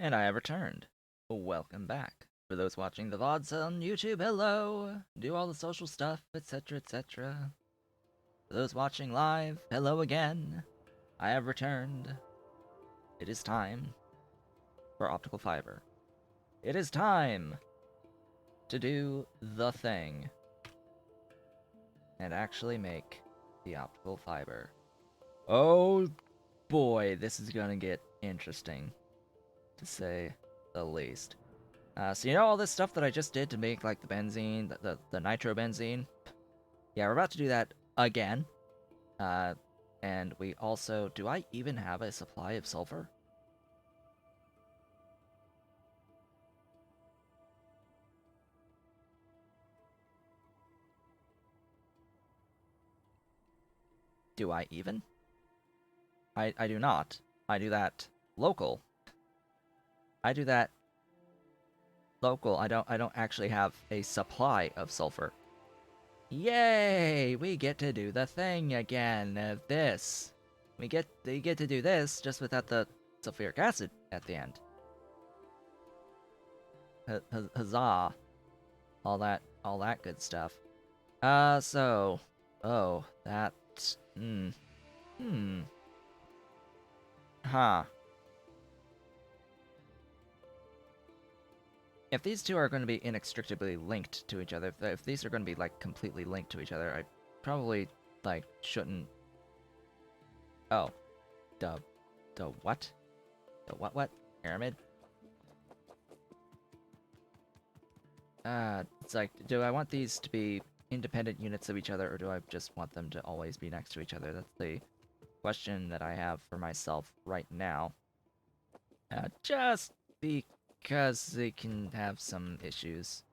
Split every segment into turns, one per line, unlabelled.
And I have returned. Welcome back. For those watching the VODs on YouTube, hello! Do all the social stuff, etc., etc. For those watching live, hello again. I have returned. It is time for optical fiber. It is time to do the thing and actually make the optical fiber. Oh boy, this is gonna get interesting, to say the least. So you know all this stuff that I just did to make like the benzene, the nitrobenzene? Yeah, we're about to do that again. And we also, do I even have a supply of sulfur? Do I even? I do not. I do that local. I do that local. I don't actually have a supply of sulfur. Yay! We get to do the thing again of this. We get to do this just without the sulfuric acid at the end. Huzzah! All that good stuff. So, oh, that, hmm, hmm, huh. If these two are going to be inextricably linked to each other, if these are going to be like completely linked to each other, I probably like shouldn't. Oh, the what? The what? Aramid? It's like, do I want these to be independent units of each other, or do I just want them to always be next to each other? That's the question that I have for myself right now. Just because they can have some issues.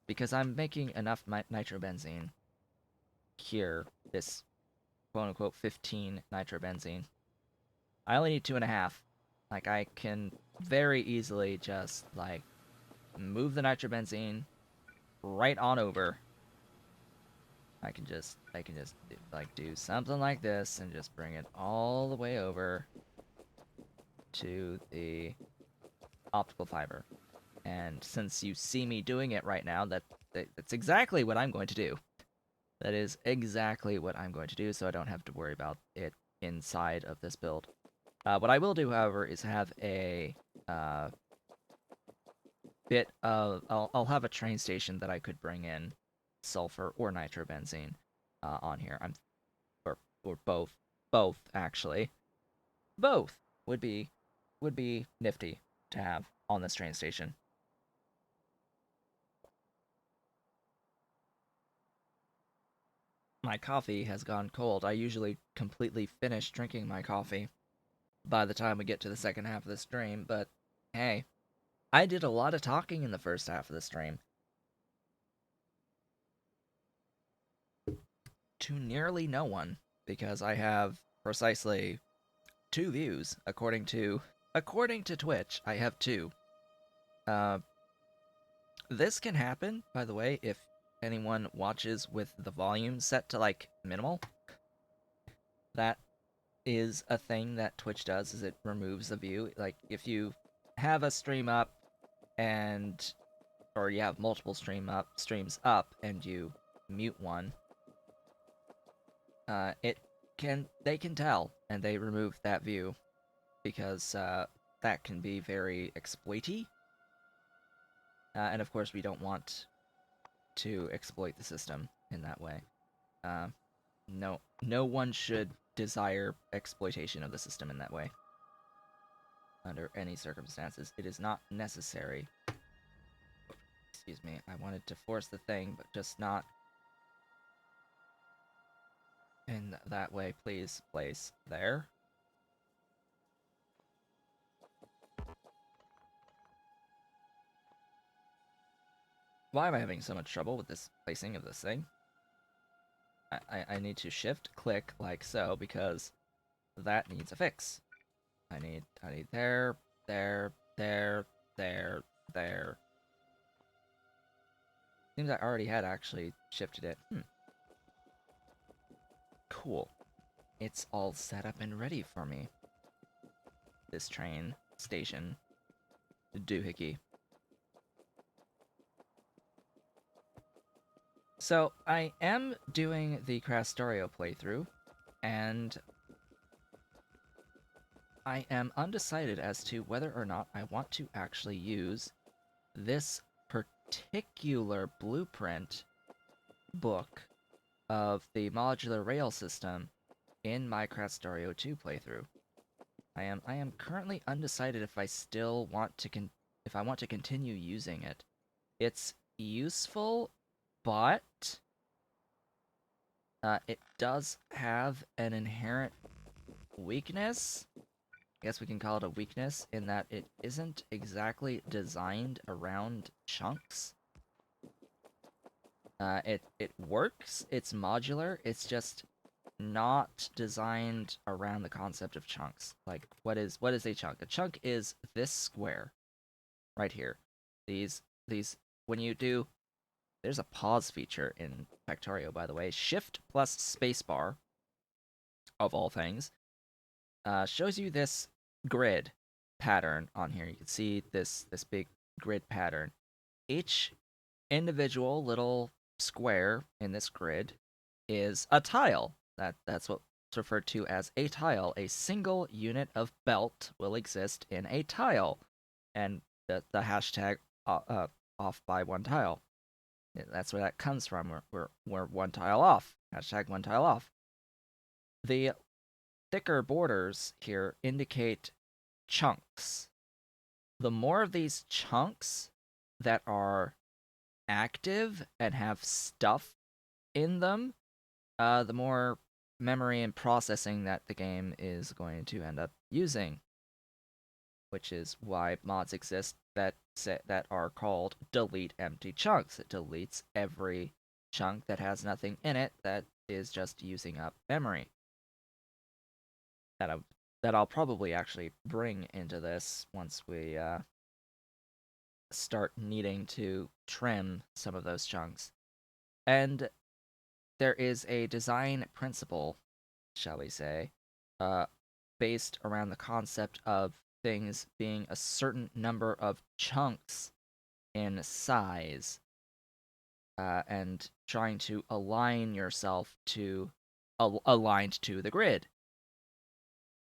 Because I'm making enough nitrobenzene here, this quote-unquote 15 nitrobenzene. I only need 2.5. Like, I can very easily just, like, move the nitrobenzene right on over. I can just like do something like this and just bring it all the way over to the optical fiber. And since you see me doing it right now, that's exactly what I'm going to do. That is exactly what I'm going to do, so I don't have to worry about it inside of this build. What I will do, however, is have a bit of... I'll have a train station that I could bring in sulfur or nitrobenzene on here. Or both. Both, actually. Both would be nifty to have on this train station. My coffee has gone cold. I usually completely finish drinking my coffee by the time we get to the second half of the stream, but hey, I did a lot of talking in the first half of the stream. To nearly no one, because I have precisely 2 views according to Twitch. I have 2. Uh, this can happen, by the way, if anyone watches with the volume set to like minimal. That is a thing that Twitch does, is it removes the view. Like, if you have a stream up and or you have multiple streams up and you mute one, they can tell and they remove that view because that can be very exploity. And of course we don't want to exploit the system in that way. Uh, no one should desire exploitation of the system in that way. Under any circumstances, it is not necessary. Excuse me, I wanted to force the thing, but just not in that way. Please place there. Why am I having so much trouble with this placing of this thing? I need to shift click like so because that needs a fix. I need there, there, there, there, there. Seems I already had actually shifted it. Cool. It's all set up and ready for me. This train. station doohickey. So I am doing the Factorio playthrough, and I am undecided as to whether or not I want to actually use this particular blueprint book of the modular rail system in my Factorio 2 playthrough. I am currently undecided if I still want to if I want to continue using it. It's useful, but it does have an inherent weakness. I guess we can call it a weakness in that it isn't exactly designed around chunks. It works, it's modular, it's just not designed around the concept of chunks. Like, what is a chunk? A chunk is this square right here. These when you do, there's a pause feature in Factorio, by the way. Shift plus spacebar, of all things, shows you this grid pattern on here. You can see this big grid pattern. Each individual little square in this grid is a tile. That's what's referred to as a tile. A single unit of belt will exist in a tile, and the hashtag off by one tile. That's where that comes from. We're one tile off. Hashtag one tile off. The thicker borders here indicate chunks. The more of these chunks that are active and have stuff in them, the more memory and processing that the game is going to end up using. Which is why mods exist that are called delete empty chunks. It deletes every chunk that has nothing in it that is just using up memory. That I'll probably actually bring into this once we start needing to trim some of those chunks. And there is a design principle, shall we say, based around the concept of things being a certain number of chunks in size, and trying to align yourself to aligned to the grid,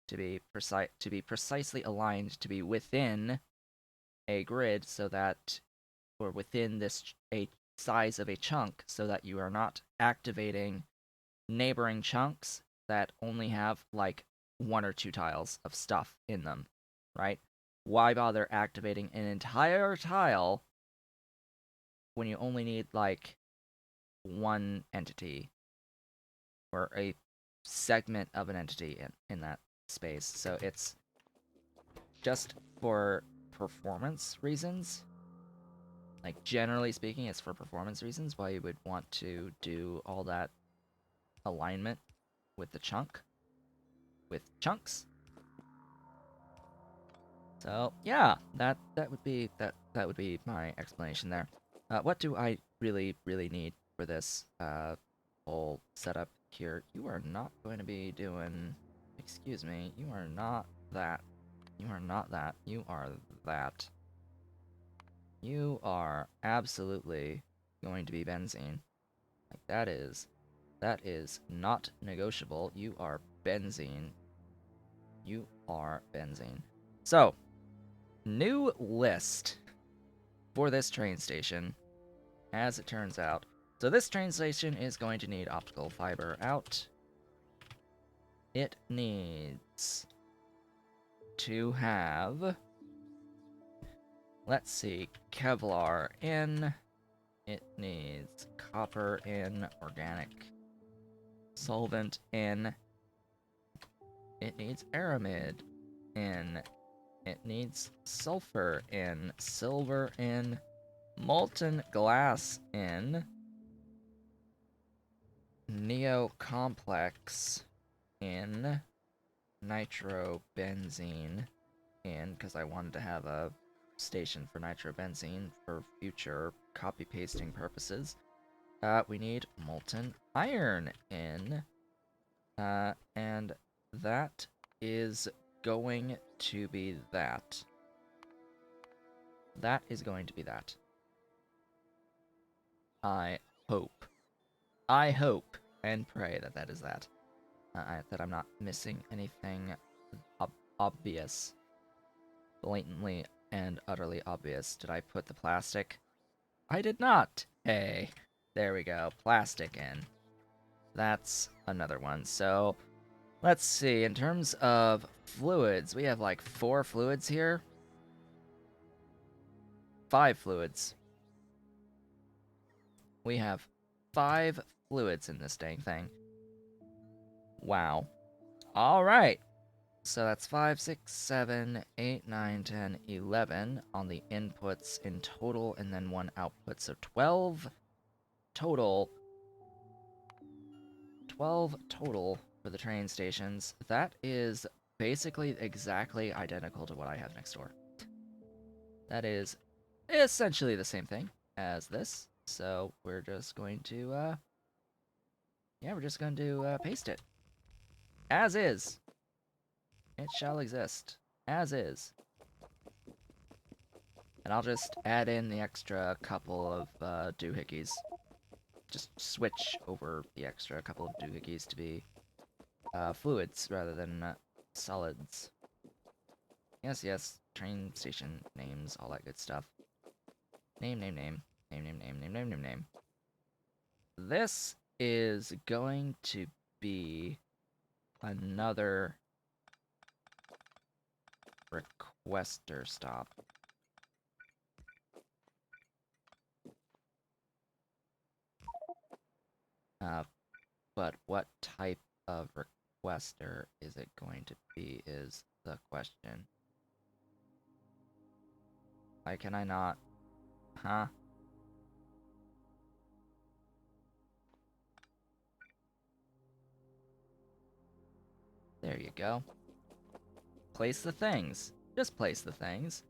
to be precisely aligned, to be within a grid, so that, or within this a size of a chunk, so that you are not activating neighboring chunks that only have like one or two tiles of stuff in them, right? Why bother activating an entire tile when you only need like one entity or a segment of an entity in that space? So it's just for performance reasons. Like, generally speaking, it's for performance reasons why you would want to do all that alignment with the chunks. So yeah, that would be my explanation there. What do I really need for this whole setup here? You are not going to be doing. Excuse me. You are not that. You are not that. You are that. You are absolutely going to be benzene. Like, that is not negotiable. You are benzene. You are benzene. So, new list for this train station, as it turns out. So this train station is going to need optical fiber out. It needs to have, let's see, kevlar in. It needs copper in, organic solvent in. It needs aramid in. It needs sulfur in, silver in, molten glass in, neocomplex in, nitrobenzene in, because I wanted to have a station for nitrobenzene for future copy pasting purposes. We need molten iron in, and that is going to be that. That is going to be that. I hope. I hope and pray that that is that. That I'm not missing anything obvious. Blatantly and utterly obvious. Did I put the plastic? I did not! Hey. There we go. Plastic in. That's another one. So, let's see. In terms of fluids, we have like 4 fluids here. 5 fluids. We have 5 fluids in this dang thing. Wow. Alright. So that's 5, 6, 7, 8, 9, 10, 11 on the inputs in total, and then 1 output. So 12 total. 12 total for the train stations. That is basically exactly identical to what I have next door. That is essentially the same thing as this. So we're just going to, yeah, we're just going to paste it. As is. It shall exist. As is. And I'll just add in the extra couple of doohickeys. Just switch over the extra couple of doohickeys to be fluids rather than solids. Yes, yes. Train station names, all that good stuff. Name, name, name. Name, name, name, name, name, name, name. This is going to be another requester stop. But what type of requester is it going to be is the question. Why can I not? Huh? There you go. Place the things. Just place the things.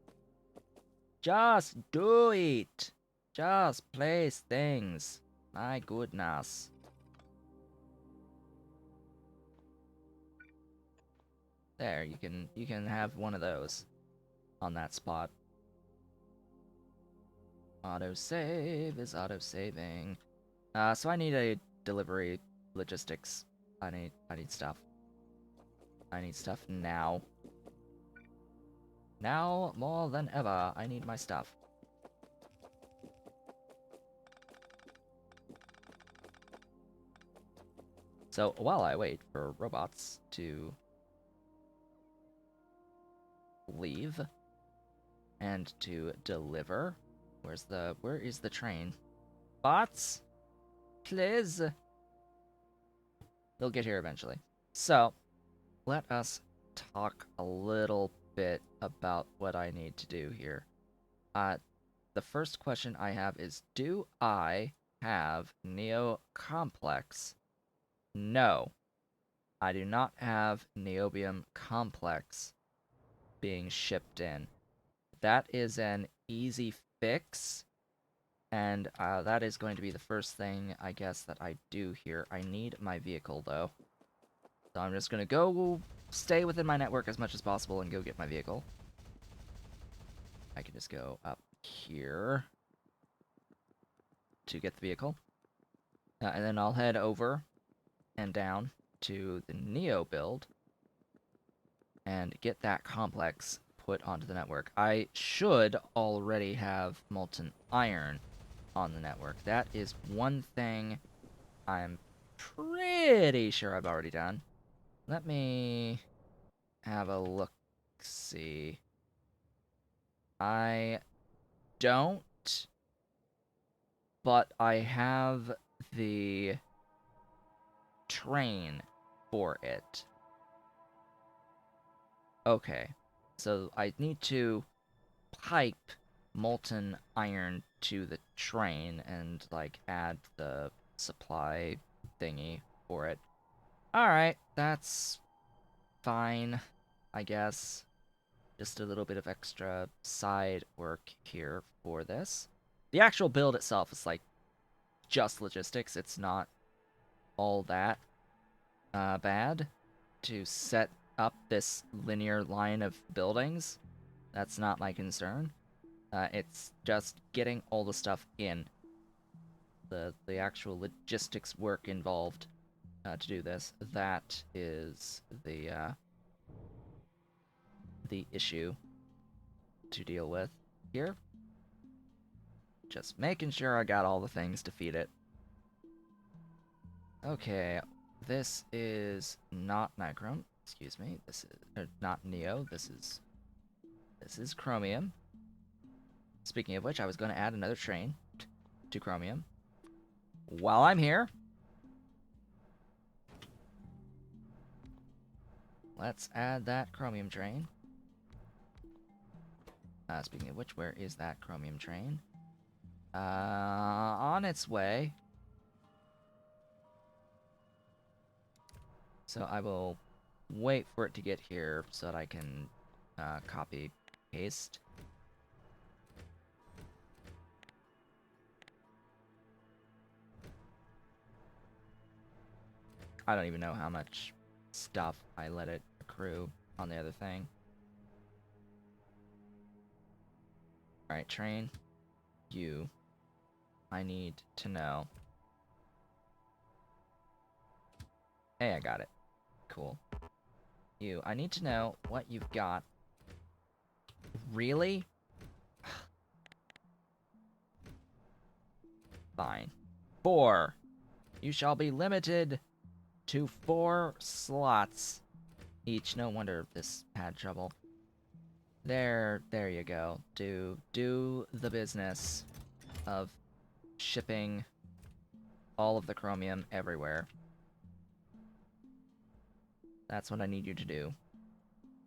Just do it! Just place things. My goodness. There, you can have one of those on that spot. Autosave is autosaving. So I need a delivery logistics. I need stuff. I need stuff now. Now more than ever, I need my stuff. So while I wait for robots to leave and to deliver, where is the train? Bots? Please. They'll get here eventually. So, let us talk a little bit about what I need to do here. The first question I have is, do I have Neo Complex? No. I do not have Neobium Complex being shipped in. That is an easy fix, and that is going to be the first thing, I guess, that I do here. I need my vehicle, though. So I'm just going to go stay within my network as much as possible and go get my vehicle. I can just go up here to get the vehicle. And then I'll head over and down to the Neo build and get that complex put onto the network. I should already have molten iron on the network. That is one thing I'm pretty sure I've already done. Let me have a look-see. I don't, but I have the train for it. Okay, so I need to pipe molten iron to the train and, like, add the supply thingy for it. Alright, that's fine, I guess. Just a little bit of extra side work here for this. The actual build itself is, like, just logistics. It's not all that bad to set up this linear line of buildings. That's not my concern. It's just getting all the stuff in. The actual logistics work involved to do this. That is the issue to deal with here. Just making sure I got all the things to feed it. Okay, this is not nichrome. Excuse me. This is not neo. This is chromium. Speaking of which, I was going to add another train to chromium. While I'm here, let's add that chromium train. Speaking of which, where is that chromium train? On its way. So I will wait for it to get here so that I can copy paste. I don't even know how much stuff I let it accrue on the other thing. Alright, train. You. I need to know. Hey, I got it. Cool. You. I need to know what you've got. Really? Fine. 4. You shall be limited to 4 slots each. No wonder this had trouble. There you go. Do the business of shipping all of the chromium everywhere. That's what I need you to do.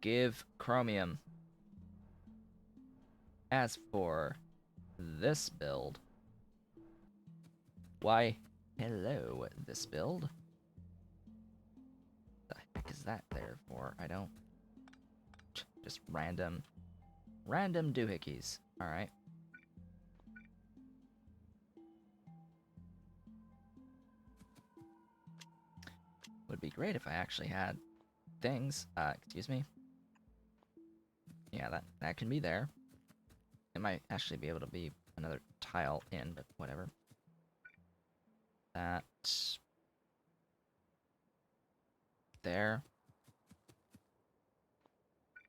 Give chromium. As for this build, why, hello, this build? The heck is that there for? I don't... Just random doohickeys. Alright. Would be great if I actually had things. Excuse me. Yeah, that can be there. It might actually be able to be another tile in, but whatever. That... There.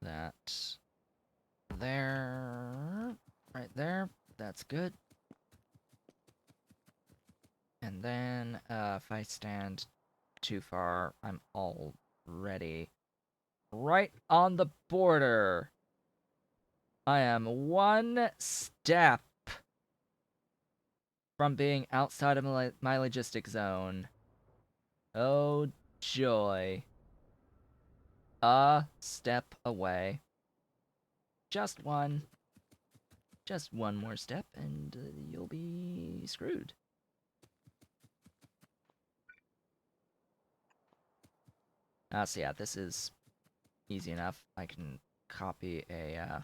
That... There. Right there. That's good. And then, if I stand too far, I'm already right on the border. I am one step from being outside of my logistic zone. Oh, joy. A step away. Just one. Just one more step, and you'll be screwed. So yeah, this is easy enough. I can copy a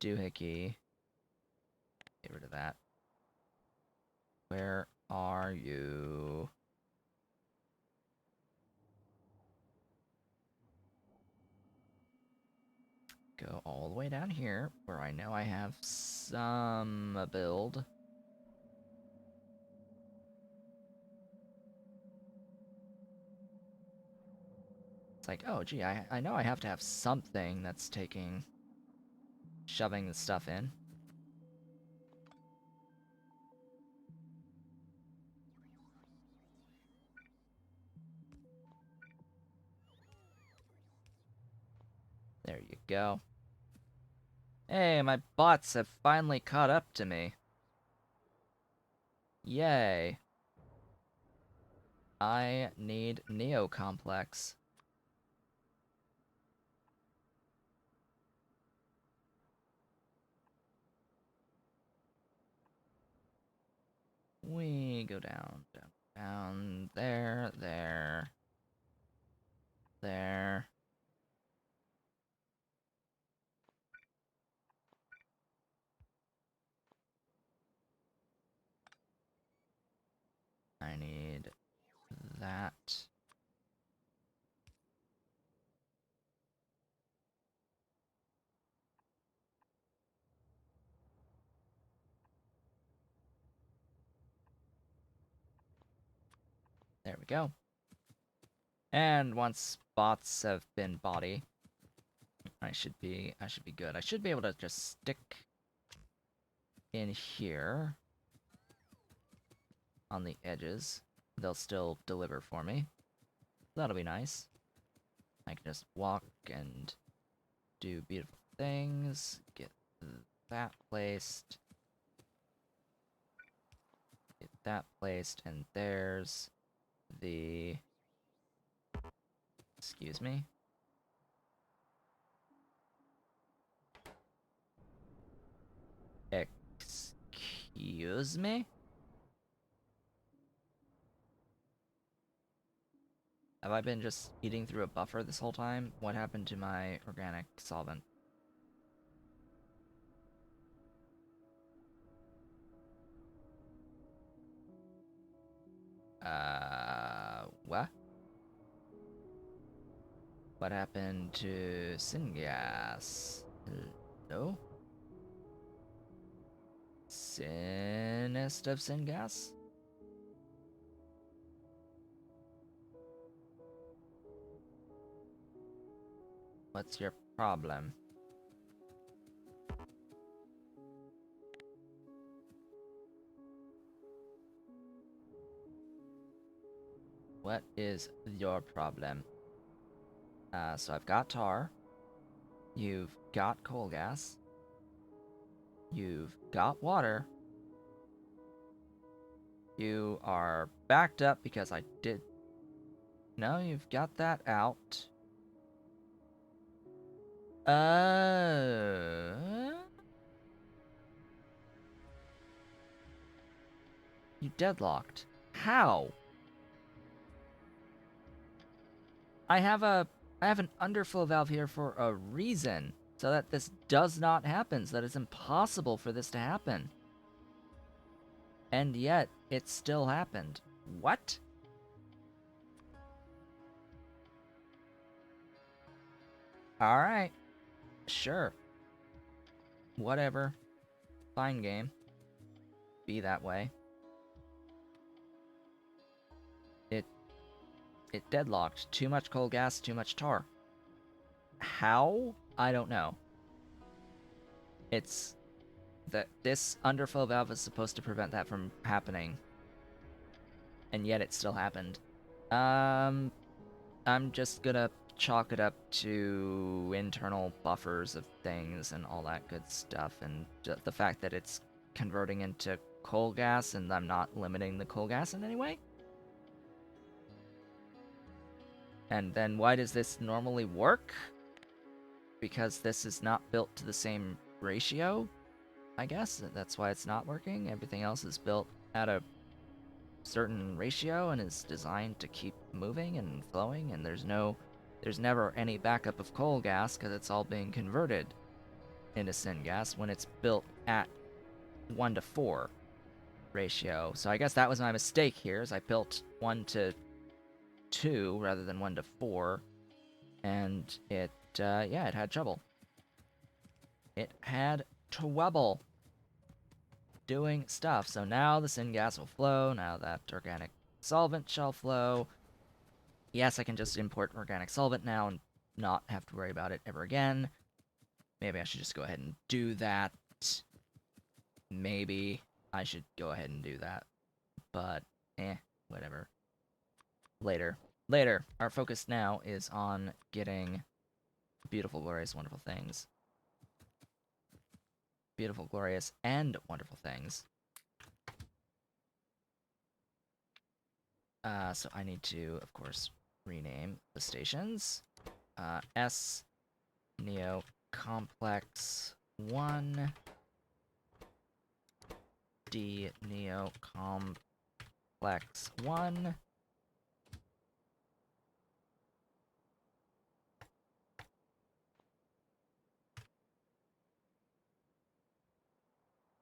doohickey. Get rid of that. Where are you? Go all the way down here, where I know I have some build. It's like, oh, gee, I know I have to have something that's shoving the stuff in. There you go. Hey, my bots have finally caught up to me. Yay. I need Neo Complex. We go down, down, down, there, there, there. I need that. There we go. And once bots have been body, I should be good. I should be able to just stick in here on the edges. They'll still deliver for me. That'll be nice. I can just walk and do beautiful things. Get that placed. Get that placed, and there's the... Excuse me. Excuse me? Have I been just eating through a buffer this whole time? What happened to my organic solvent? What? What happened to syngas? Hello? Sinist of syngas? What's your problem? What is your problem? So I've got tar. You've got coal gas. You've got water. You are backed up because I did... No, you've got that out. You deadlocked. How? I have an underflow valve here for a reason, so that this does not happen, so that it's impossible for this to happen. And yet, it still happened. What? Alright. Sure. Whatever. Fine game. Be that way. It deadlocked. Too much coal gas, too much tar. How? I don't know. It's that this underflow valve is supposed to prevent that from happening. And yet it still happened. I'm just gonna chalk it up to internal buffers of things and all that good stuff, and the fact that it's converting into coal gas and I'm not limiting the coal gas in any way. And then why does this normally work? Because this is not built to the same ratio, I guess. That's why it's not working. Everything else is built at a certain ratio and is designed to keep moving and flowing, and there's never any backup of coal gas because it's all being converted into syngas when it's built at 1:4 ratio. So I guess that was my mistake here, is I built 1:2 rather than 1:4, and it it had trouble. It had trouble doing stuff. So now the syngas will flow. Now that organic solvent shall flow. Yes, I can just import organic solvent now and not have to worry about it ever again. Maybe I should just go ahead and do that. Maybe I should go ahead and do that. But, whatever. Later. Later. Our focus now is on getting beautiful, glorious, wonderful things. Beautiful, glorious, and wonderful things. So I need to, of course, rename the stations. S Neo Complex 1, D Neo Complex 1,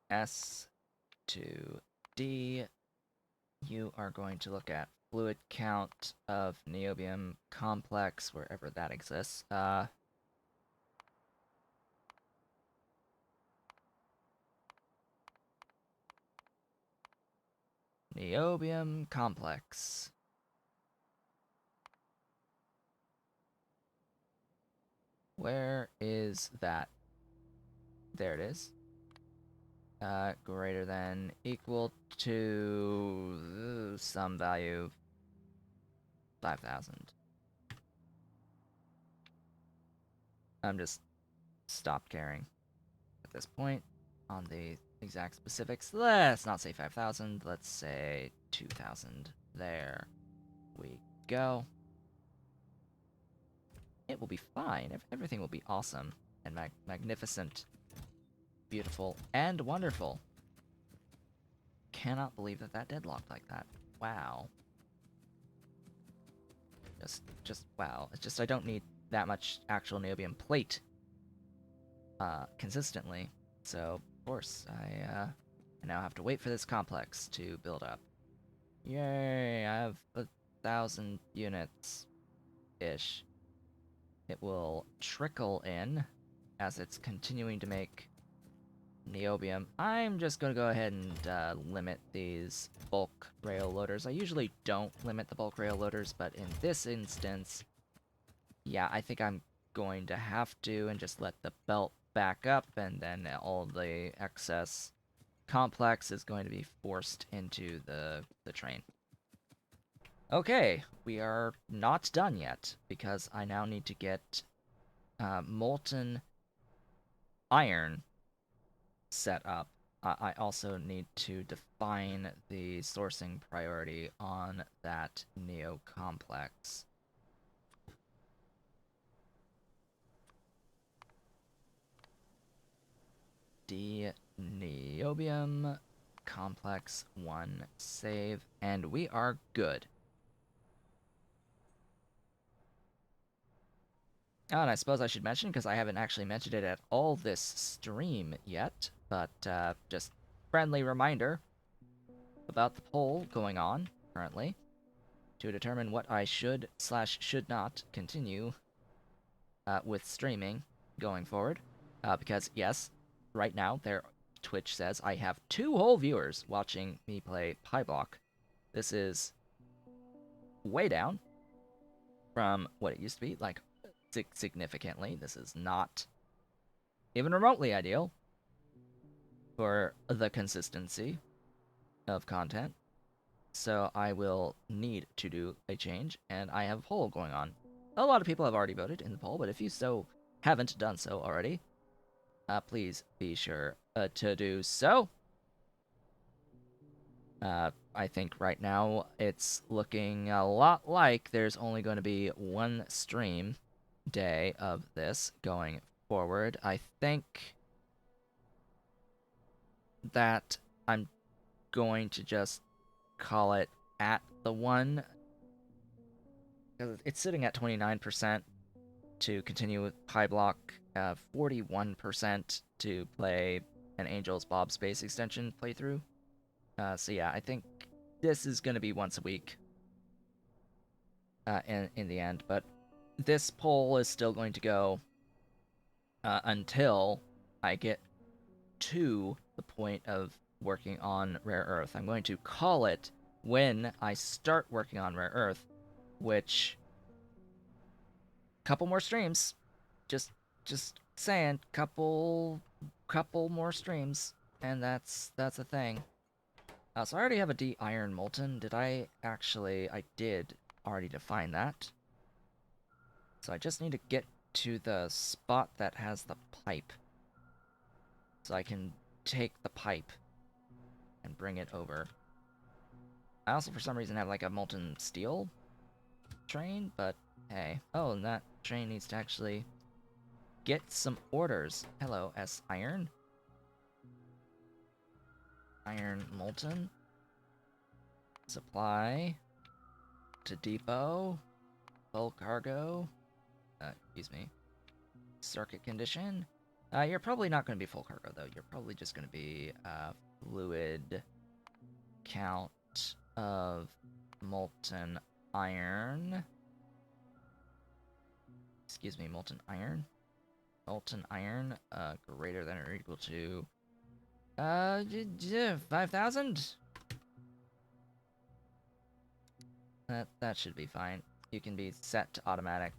S to D. You are going to look at fluid count of niobium complex wherever that exists. Niobium complex. Where is that? There it is. Greater than equal to some value 5,000. I'm just stopped caring at this point on the exact specifics. Let's not say 5,000, let's say 2,000. There we go. It will be fine. Everything will be awesome and magnificent, beautiful, and wonderful. Cannot believe that that deadlocked like that. Wow. Just wow. It's just I don't need that much actual niobium plate consistently. So, of course, I now have to wait for this complex to build up. Yay, I have 1,000 units-ish. It will trickle in as it's continuing to make niobium. I'm just going to go ahead and limit these bulk rail loaders. I usually don't limit the bulk rail loaders, but in this instance, yeah, I think I'm going to have to and just let the belt back up, and then all the excess complex is going to be forced into the train. Okay, we are not done yet, because I now need to get molten iron set up. I also need to define the sourcing priority on that neo complex. Niobium complex 1 save, and we are good. Oh, and I suppose I should mention, because I haven't actually mentioned it at all this stream yet, but just friendly reminder about the poll going on currently to determine what I should not continue with streaming going forward. Because, yes, right now, Twitch says I have 2 whole viewers watching me play PyBlock. This is way down from what it used to be, like, significantly. This is not even remotely ideal for the consistency of content. So I will need to do a change, and I have a poll going on. A lot of people have already voted in the poll, but if you haven't done so already, please be sure to do so. I think right now it's looking a lot like there's only going to be one stream day of this going forward. I think that I'm going to just call it at the one, because it's sitting at 29% to continue with PyBlock, 41% to play an Angel's Bob Space Extension playthrough. So yeah, I think this is going to be once a week in the end, but this poll is still going to go until I get to the point of working on Rare Earth. I'm going to call it when I start working on Rare Earth, which couple more streams. Just saying, couple more streams, and that's a thing. So I already have a D iron molten. Did I actually? I did already define that. So I just need to get to the spot that has the pipe, so I can take the pipe and bring it over. I also, for some reason, have like a molten steel train, but hey. Oh, and that train needs to actually get some orders. Hello, S iron. Iron molten. Supply to depot. Full cargo. Excuse me. Circuit condition. You're probably not going to be full cargo, though. You're probably just going to be fluid count of molten iron. Excuse me, molten iron. Molten iron, greater than or equal to 5,000? That should be fine. You can be set to automatic.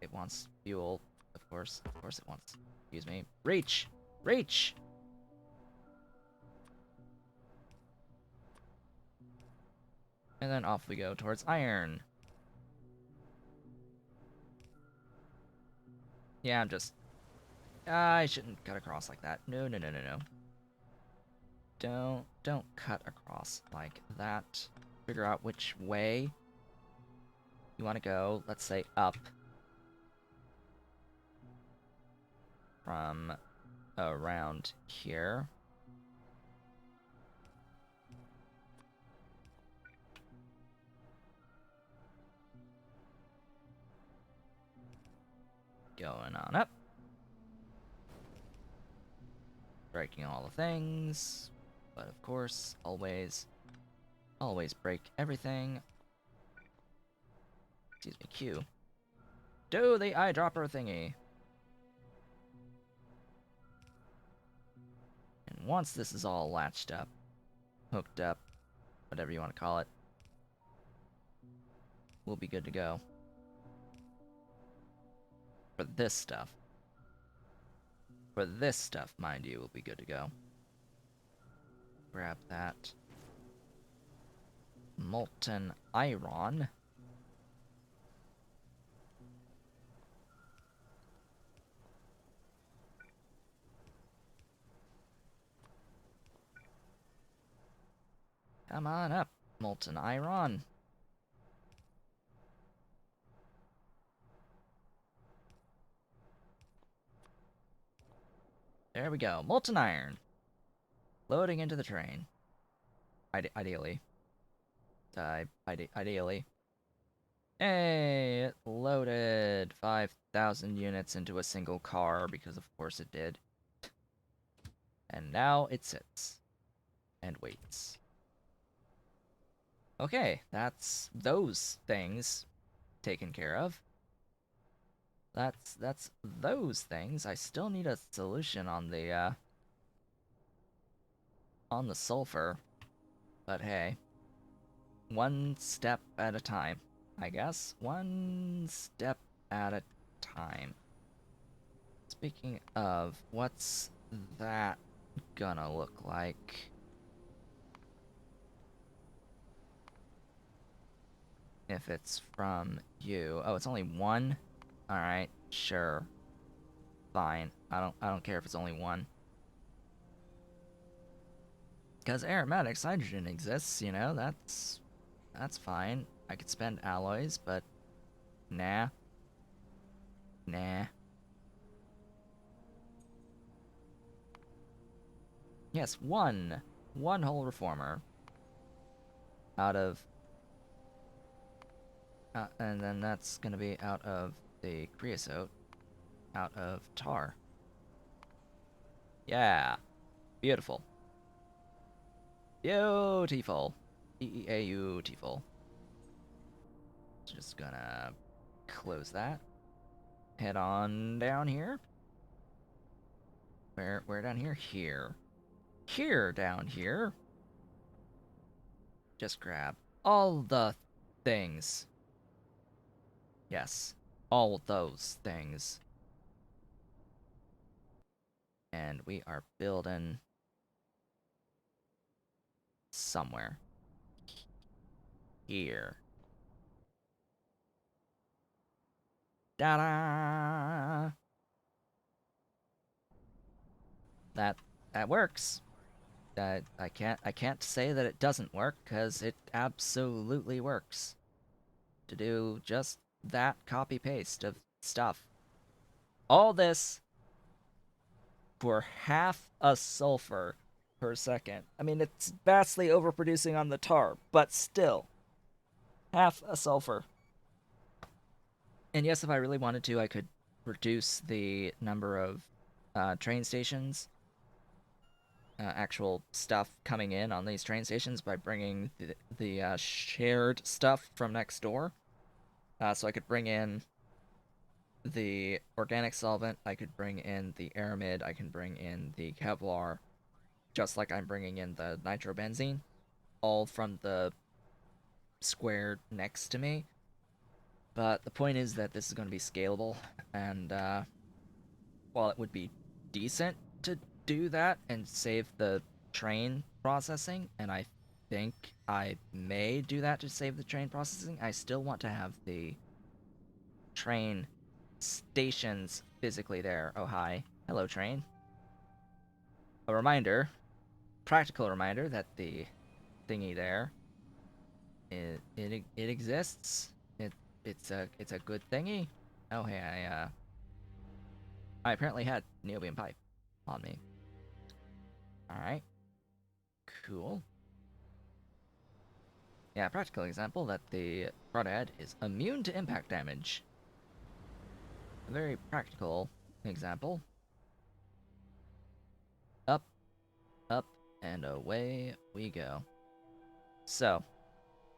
It wants fuel Of course it wants. Excuse me. Reach! Reach! And then off we go towards iron. Yeah, I'm just... I shouldn't cut across like that. No. Don't cut across like that. Figure out which way you want to go. Let's say up. From around here. Going on up. Breaking all the things. But of course, always break everything. Excuse me, Q. Do the eyedropper thingy. And once this is all latched up, hooked up, whatever you want to call it, we'll be good to go. For this stuff. For this stuff, mind you, we'll be good to go. Grab that. Molten iron. Come on up, molten iron. There we go, molten iron. Loading into the train. Ideally. Ideally. Hey, it loaded 5,000 units into a single car, because of course it did. And now it sits. And waits. Okay, that's those things taken care of. That's those things. I still need a solution on the sulfur. But hey, one step at a time, I guess. One step at a time. Speaking of, what's that gonna look like? If it's from you. Oh, it's only one? Alright, sure. Fine. I don't care if it's only one. Because aromatics hydrogen exists, you know, that's fine. I could spend alloys, but nah. Nah. Yes, one whole reformer out of and then that's gonna be out of the creosote, out of tar. Yeah, beautiful. Beautiful. Beautiful. Just gonna close that. Head on down here. Where down here? Here. Here down here. Just grab all the things. Yes, all those things. And we are building somewhere. Here. Ta-da! That works. I can't say that it doesn't work, because it absolutely works. To do just that copy paste of stuff. All this for half a sulfur per second. I mean, it's vastly overproducing on the tar, but still, half a sulfur. And yes, if I really wanted to, I could reduce the number of train stations, actual stuff coming in on these train stations, by bringing the shared stuff from next door. So I could bring in the organic solvent, I could bring in the aramid, I can bring in the kevlar, just like I'm bringing in the nitrobenzene, all from the square next to me. But the point is that this is going to be scalable, and while it would be decent to do that and save the train processing, and I think I may do that to save the train processing, I still want to have the train stations physically there. Oh, hi. Hello, train. A reminder, practical reminder, that the thingy there, it exists. It's a good thingy. Oh, hey, I apparently had niobium pipe on me. Alright. Cool. Yeah, practical example that the crawdad is immune to impact damage. A very practical example. Up, up, and away we go. So,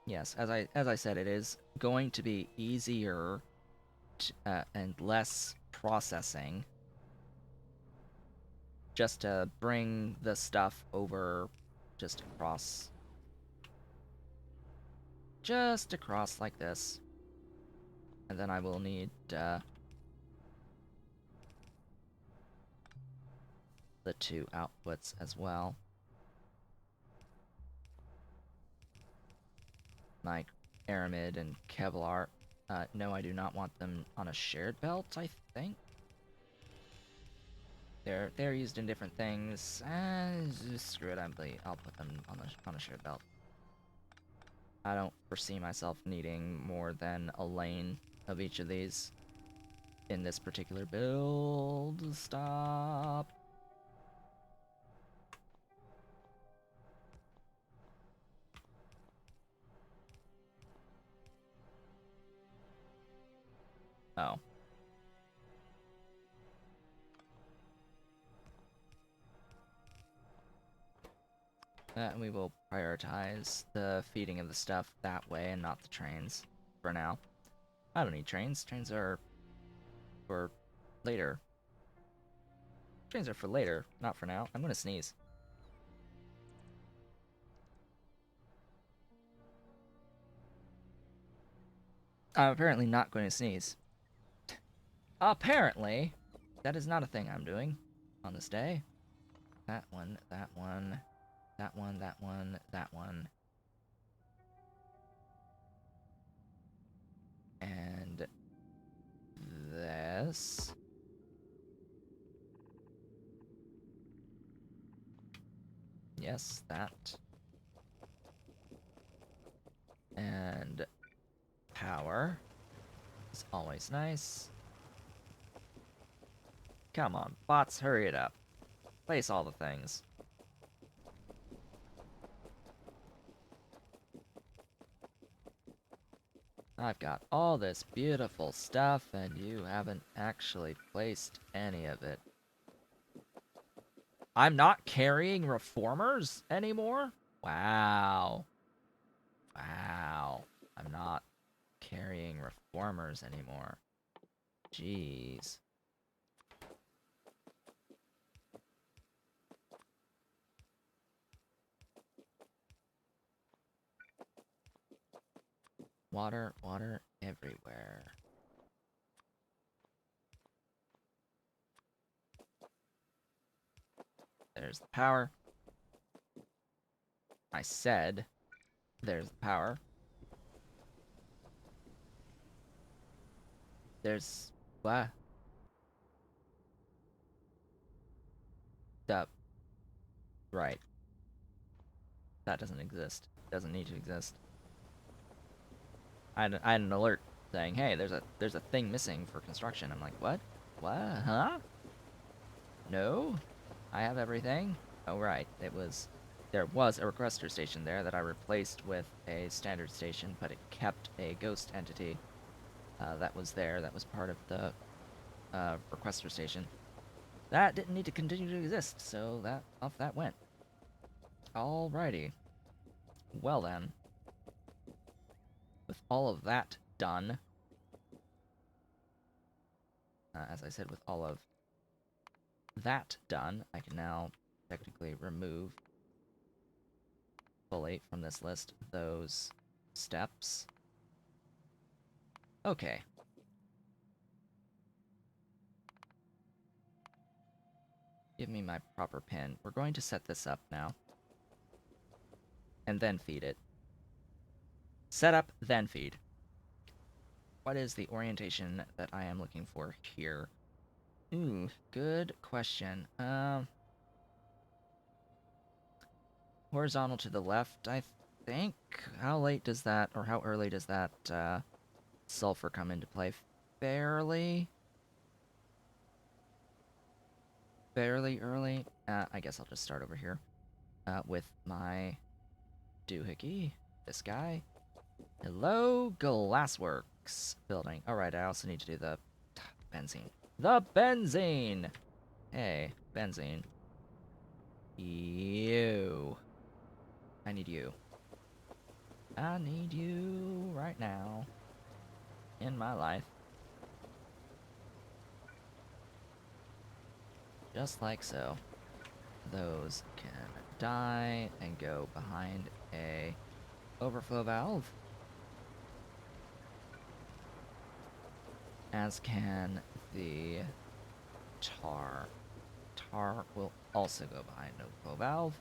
yes, as I said, it is going to be easier and less processing just to bring the stuff over just across like this. And then I will need the two outputs as well. Like aramid and kevlar. No, I do not want them on a shared belt, I think. They're used in different things. Screw it, I'll put them on a shared belt. I don't foresee myself needing more than a lane of each of these in this particular build. Stop. Oh. And we will prioritize the feeding of the stuff that way and not the trains for now. I don't need trains. Trains are for later. Trains are for later, not for now. I'm gonna sneeze. I'm apparently not going to sneeze. Apparently, that is not a thing I'm doing on this day. That one, that one, that one, that one, that one. And this. Yes, that. And power is always nice. Come on, bots, hurry it up. Place all the things. I've got all this beautiful stuff, and you haven't actually placed any of it. I'm not carrying reformers anymore? Wow. Wow. I'm not carrying reformers anymore. Jeez. Water, water everywhere. There's the power. I said, there's the power. There's what? The right. That doesn't exist. Doesn't need to exist. I had an alert saying, "Hey, there's a thing missing for construction." I'm like, "What? What? Huh? No, I have everything." Oh right, there was a requester station there that I replaced with a standard station, but it kept a ghost entity that was there. That was part of the requester station. That didn't need to continue to exist, so that off that went. Alrighty. Well then, with all of that done, as I said, with all of that done, I can now technically remove fully from this list those steps. Okay. Give me my proper pin. We're going to set this up now. And then feed it. Set up, then feed. What is the orientation that I am looking for here? Ooh, good question. Horizontal to the left, I think. How late does that, or how early does that sulfur come into play? Fairly early. I guess I'll just start over here with my doohickey. This guy. Hello, Glassworks building. Alright, I also need to do the benzene. The benzene! Hey, benzene. You. I need you. I need you right now. In my life. Just like so. Those can die and go behind a overflow valve. As can the tar. Tar will also go behind an overflow valve.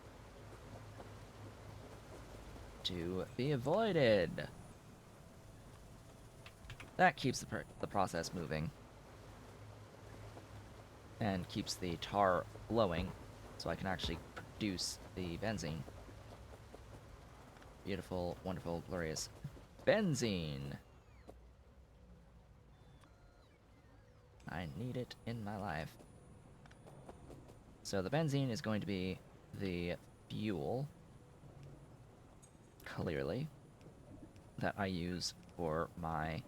To be avoided. That keeps the process moving. And keeps the tar flowing, so I can actually produce the benzene. Beautiful, wonderful, glorious benzene. I need it in my life. So the benzene is going to be the fuel, clearly, that I use for my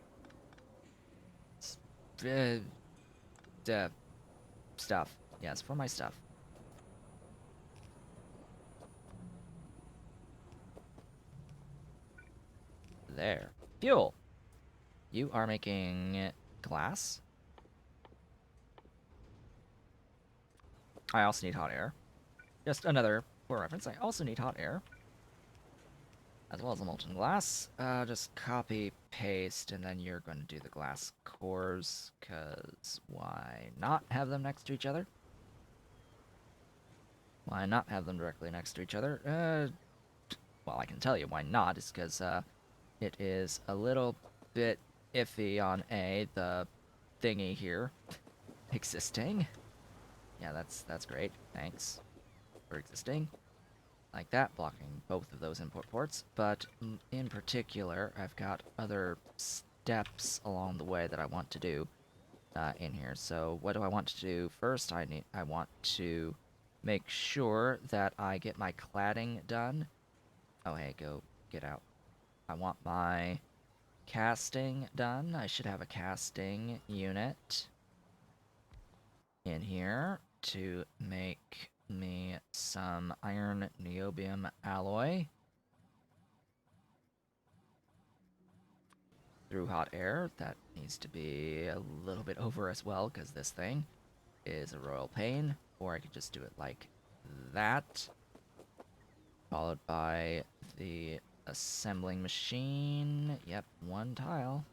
stuff. Yes, for my stuff. There. Fuel! You are making glass. I also need hot air. Just another, for reference, I also need hot air. As well as a molten glass. Just copy, paste, and then you're going to do the glass cores, because why not have them next to each other? Why not have them directly next to each other? Well, I can tell you why not. It's because it is a little bit iffy on the thingy here existing. Yeah, that's great. Thanks for existing. Like that, blocking both of those import ports. But in particular, I've got other steps along the way that I want to do in here. So what do I want to do first? I want to make sure that I get my cladding done. Oh, hey, go get out. I want my casting done. I should have a casting unit in here to make me some iron niobium alloy through hot air. That needs to be a little bit over as well, because this thing is a royal pain. Or I could just do it like that, followed by the assembling machine. Yep, one tile.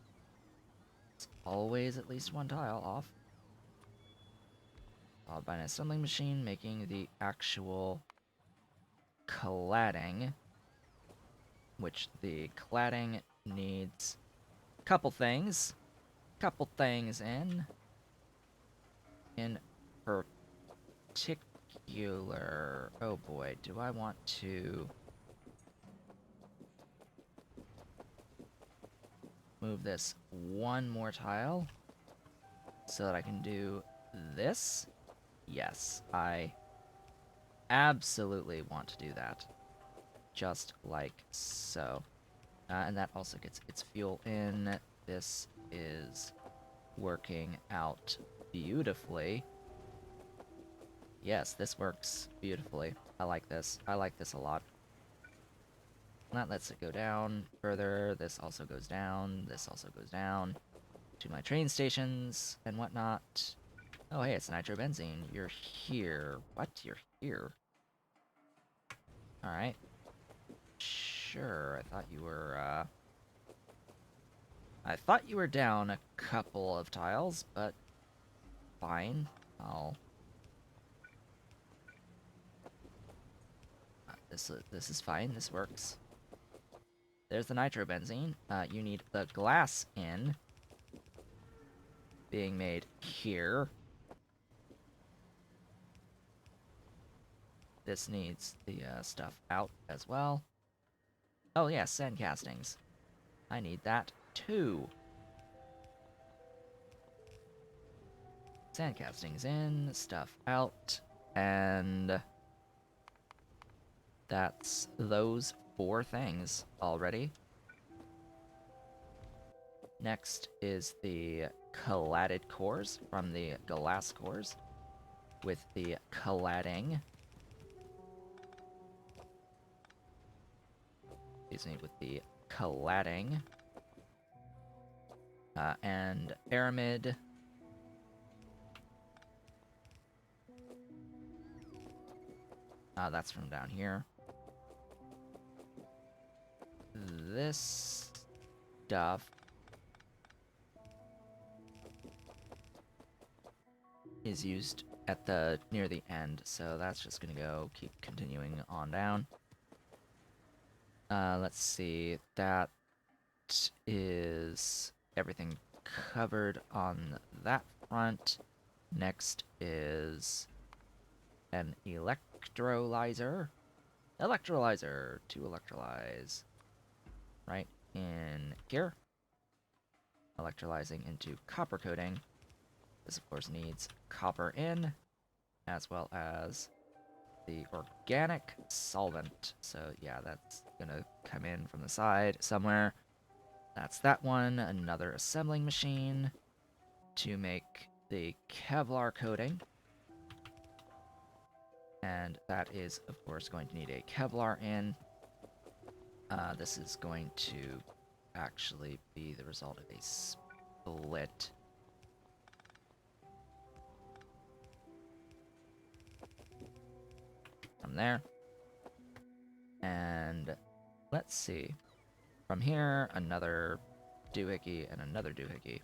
It's always at least one tile off. Followed by an assembling machine making the actual cladding, which the cladding needs a couple things. In particular, oh boy, do I want to move this one more tile so that I can do this? Yes, I absolutely want to do that. Just like so. And that also gets its fuel in. This is working out beautifully. Yes, this works beautifully. I like this. I like this a lot. That lets it go down further. This also goes down. This also goes down to my train stations and whatnot. Oh, hey, it's nitrobenzene. You're here. What? You're here? Alright. Sure, I thought you were down a couple of tiles, but fine. I'll this is fine. This works. There's the nitrobenzene. You need the glass in. Being made here. This needs the stuff out as well. Oh yeah, sand castings. I need that too. Sand castings in, stuff out, and that's those 4 things already. Next is the cladded cores from the glass cores with the cladding. Excuse me, with the cladding. And aramid. That's from down here. This stuff is used at the near the end, so that's just gonna go keep continuing on down. Let's see, that is everything covered on that front. Next is an electrolyzer. Electrolyzer to electrolyze. Right in here. Electrolyzing into copper coating. This, of course, needs copper in, as well as the organic solvent. So, yeah, that's gonna come in from the side somewhere. That's that one. Another assembling machine to make the kevlar coating. And that is, of course, going to need a kevlar in. This is going to actually be the result of a split. From there. And let's see. From here, another doohickey and another doohickey.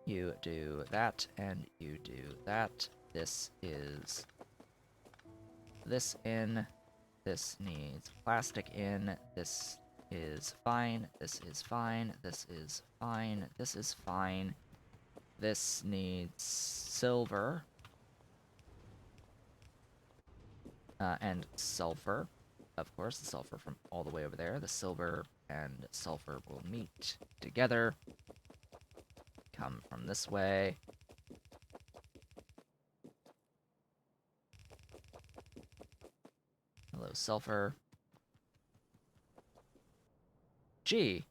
You do that, and you do that. This is this in. This needs plastic in. This is fine. This is fine. This is fine. This is fine. This needs silver. And sulfur. Of course, the sulfur from all the way over there. The silver and sulfur will meet together. Come from this way. Hello, sulfur. Gee,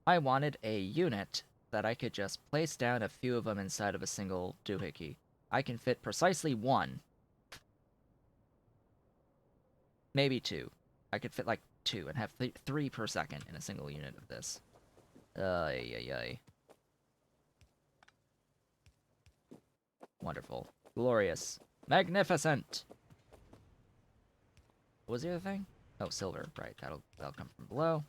I wanted a unit that I could just place down a few of them inside of a single doohickey. I can fit precisely 1. Maybe 2. I could fit like 2 and have 3 per second in a single unit of this. Ay. Wonderful. Glorious. Magnificent! What was the other thing? Oh, silver. Right, that'll come from below.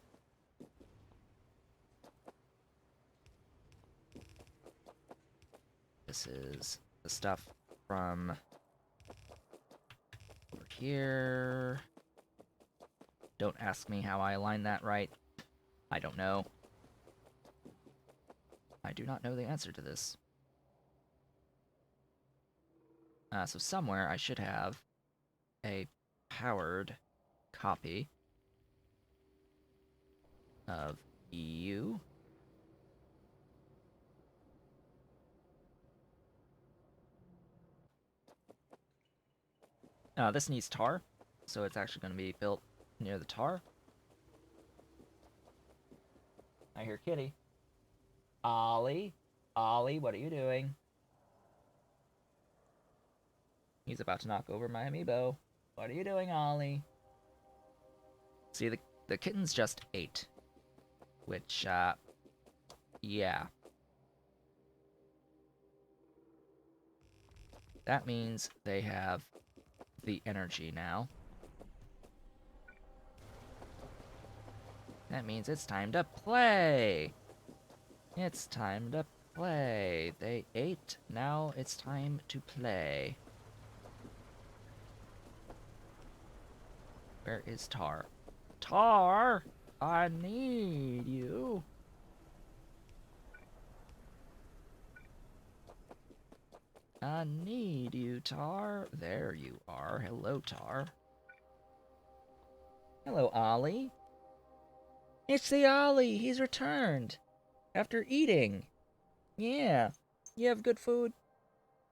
This is the stuff from over here. Don't ask me how I align that right. I don't know. I do not know the answer to this. So somewhere I should have a powered copy of you. This needs tar, so it's actually going to be built near the tar. I hear Kitty. Ollie? Ollie, what are you doing? He's about to knock over my amiibo. What are you doing, Ollie? See, the kittens just ate. Which, yeah. That means they have the energy now. That means it's time to play! It's time to play. They ate, now it's time to play. Where is Tar? Tar! I need you. I need you, Tar. There you are. Hello, Tar. Hello, Ollie. It's the Ollie. He's returned. After eating. Yeah. You have good food?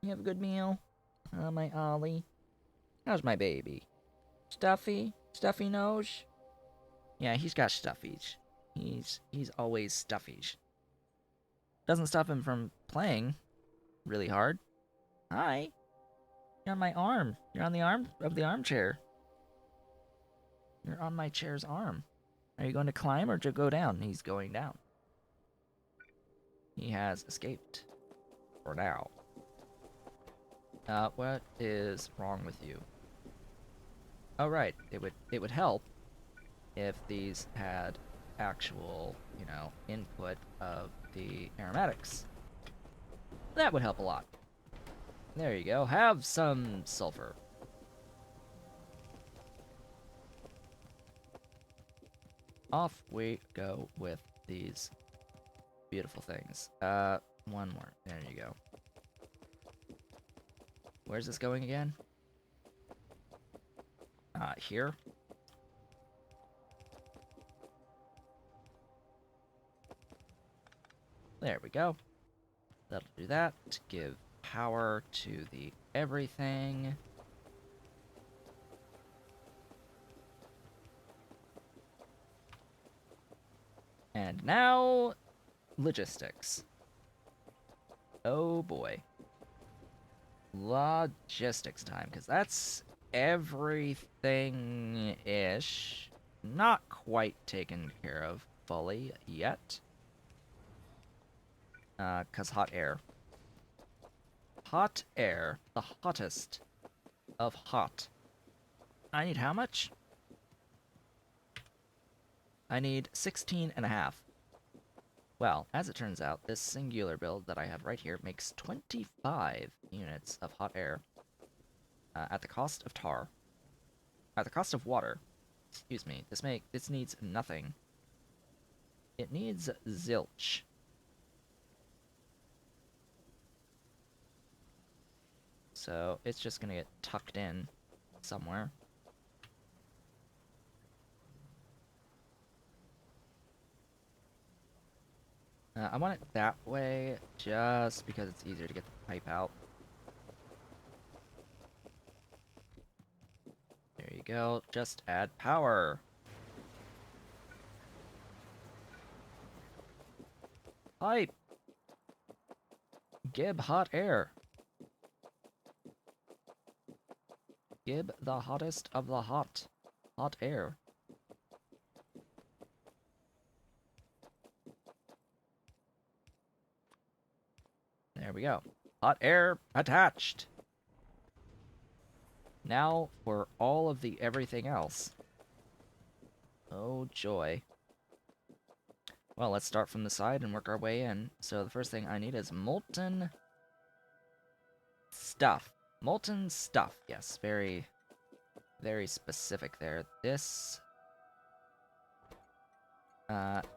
You have a good meal? My Ollie. How's my baby? Stuffy? Stuffy nose? Yeah, he's got stuffies. He's always stuffies. Doesn't stop him from playing really hard. Hi. You're on my arm. You're on the arm of the armchair. You're on my chair's arm. Are you going to climb or to go down? He's going down. He has escaped. For now. What is wrong with you? Oh, right. It would help if these had actual, input of the aromatics. That would help a lot. There you go. Have some sulfur. Off we go with these beautiful things. One more. There you go. Where's this going again? Here. There we go. That'll do that. Give power to the everything. And now, logistics. Oh boy. Logistics time, because that's everything-ish. Not quite taken care of fully yet. Because hot air. Hot air. The hottest of hot. I need how much? I need 16.5. Well, as it turns out, this singular build that I have right here makes 25 units of hot air at the cost of tar. At the cost of water. Excuse me. This needs nothing. It needs zilch. So it's just gonna get tucked in somewhere. I want it that way just because it's easier to get the pipe out. There you go. Just add power. Pipe. Gib hot air. Gib the hottest of the hot. Hot air. There we go. Hot air attached. Now for all of the everything else. Oh joy. Well, let's start from the side and work our way in. So the first thing I need is molten stuff. Molten stuff. Yes, very, very specific there. This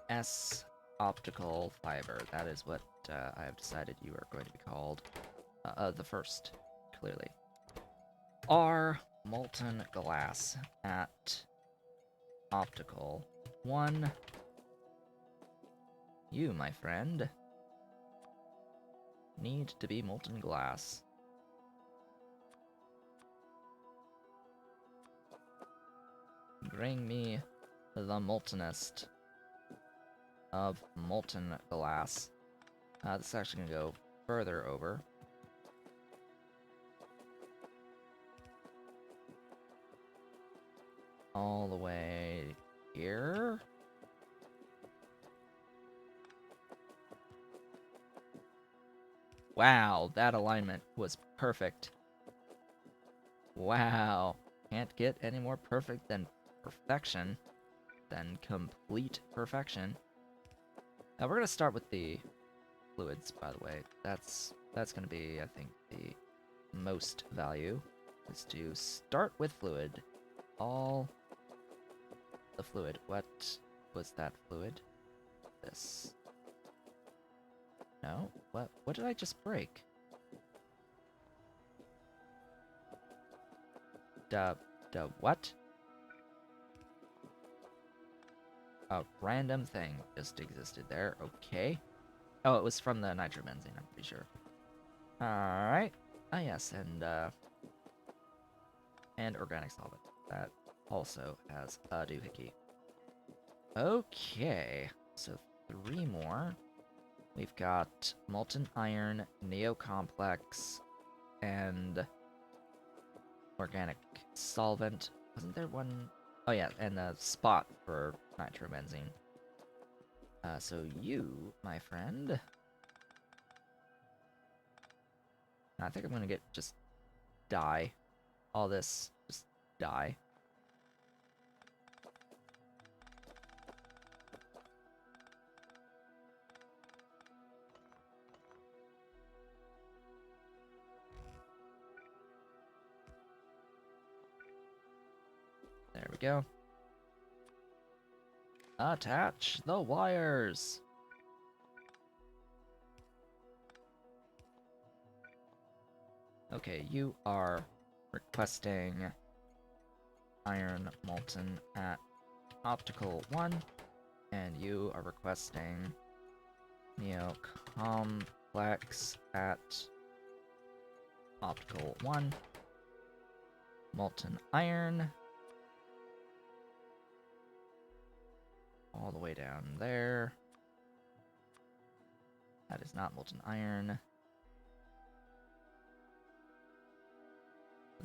S optical fiber. That is what I have decided you are going to be called. The first, clearly. R molten glass at optical 1. You, my friend, need to be molten glass. Bring me the moltenest of molten glass. This is actually going to go further over. All the way here. Wow, that alignment was perfect. Wow. Can't get any more perfect than perfection. Than complete perfection. Now we're going to start with the fluids, by the way. That's going to be, I think, the most value. Is to start with fluid. All the fluid. What was that fluid? This. No? What did I just break? The what? A random thing just existed there. Okay. Oh, it was from the nitrobenzene, I'm pretty sure. Alright. Ah, yes, and organic solvent. That also has a doohickey. Okay, so 3 more. We've got molten iron, neocomplex, and organic solvent. Wasn't there one? Oh yeah, and a spot for nitrobenzene. So you, my friend. I think I'm gonna just die. All this, just die. There we go. Attach the wires. Okay, you are requesting iron molten at Optical 1, and you are requesting neocomplex at Optical 1. Molten iron. All the way down there. That is not molten iron.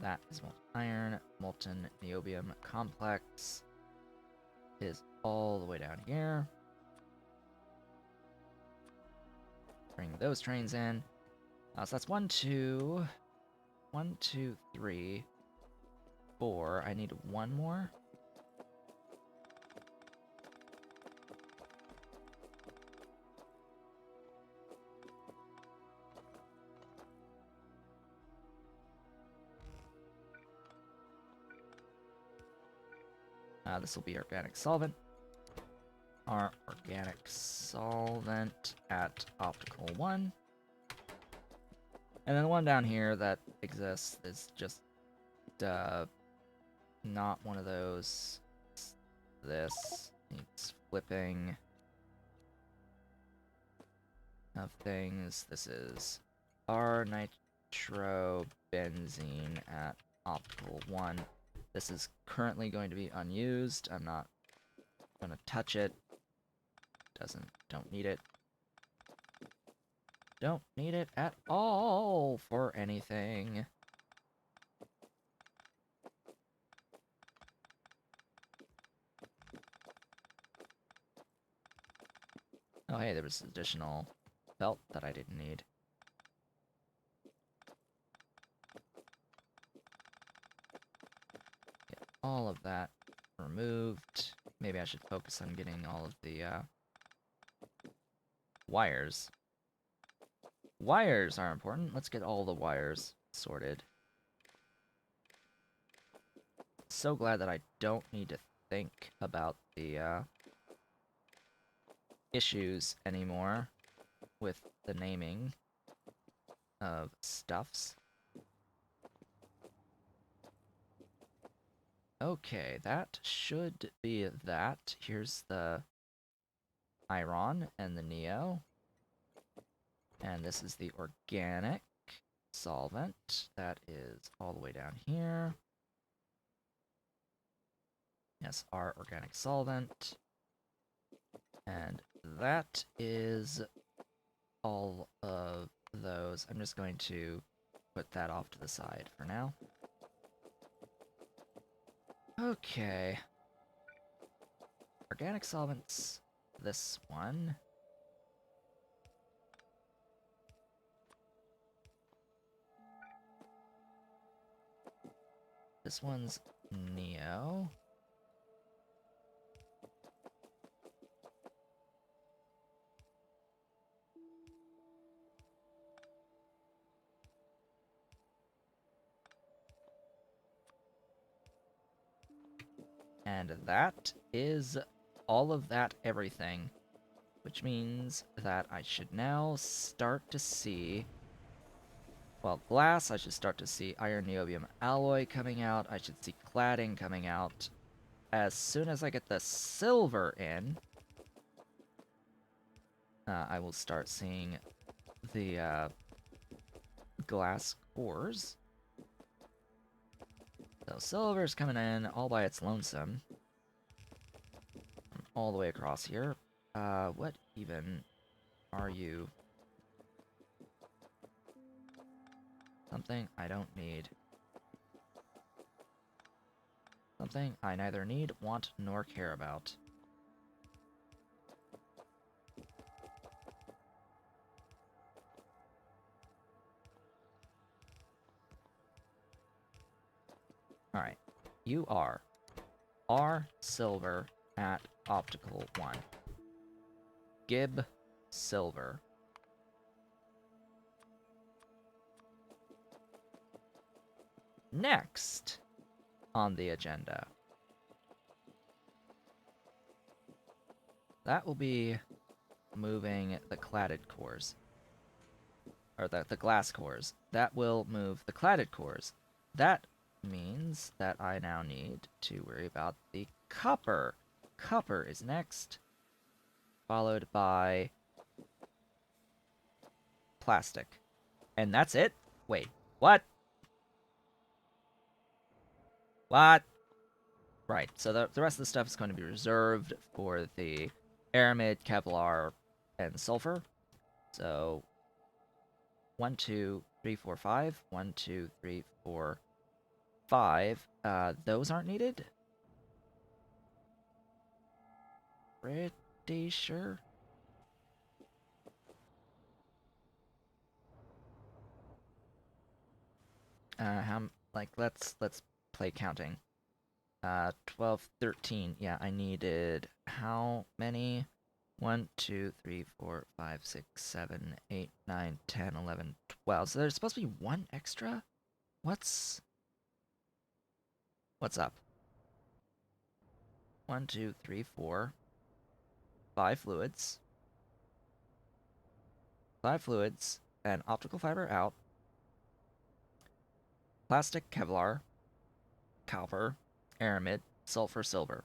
That is molten iron. Molten niobium complex is all the way down here. Bring those trains in. So that's 1, 2, 3, 4. I need 1 more. This will be organic solvent. Our organic solvent at Optical 1. And then the one down here that exists is just not one of those. This needs flipping of things. This is our nitrobenzene at Optical 1. This is currently going to be unused. I'm not going to touch it. Don't need it. Don't need it at all for anything. Oh hey, there was additional felt that I didn't need. Get all of that removed. Maybe I should focus on getting all of the wires. Wires are important. Let's get all the wires sorted. So glad that I don't need to think about the issues anymore with the naming of stuffs. Okay, that should be that. Here's the iron and the neo. And this is the organic solvent. That is all the way down here. Yes, our organic solvent. And that is all of those. I'm just going to put that off to the side for now. Okay. Organic solvents. This one. This one's Neo. And that is all of that everything. Which means that I should now start to see... Well, glass, I should start to see iron niobium alloy coming out. I should see cladding coming out. As soon as I get the silver in, I will start seeing the glass cores. So silver's coming in all by its lonesome. All the way across here. What even are you? Something I don't need. Something I neither need, want, nor care about. Alright. You are R silver at optical 1. Gib silver. Next on the agenda, that will be moving the cladded cores. Or the glass cores. That will move the cladded cores. That means that I now need to worry about the copper. Copper is next, followed by plastic. And that's it? Wait, what? What? Right, so the rest of the stuff is going to be reserved for the aramid, kevlar, and sulfur. So 1, 2, 3, 4, 5. 1, 2, 3, 4, 5. Those aren't needed? Pretty sure. Let's play counting. 12, 13. Yeah, I needed how many? 1, 2, 3, 4, 5, 6, 7, 8, 9, 10, 11, 12. So there's supposed to be one extra? What's up? 1, 2, 3, 4, 5 fluids. 5 fluids, and optical fiber out. Plastic, kevlar, copper, aramid, sulfur, silver.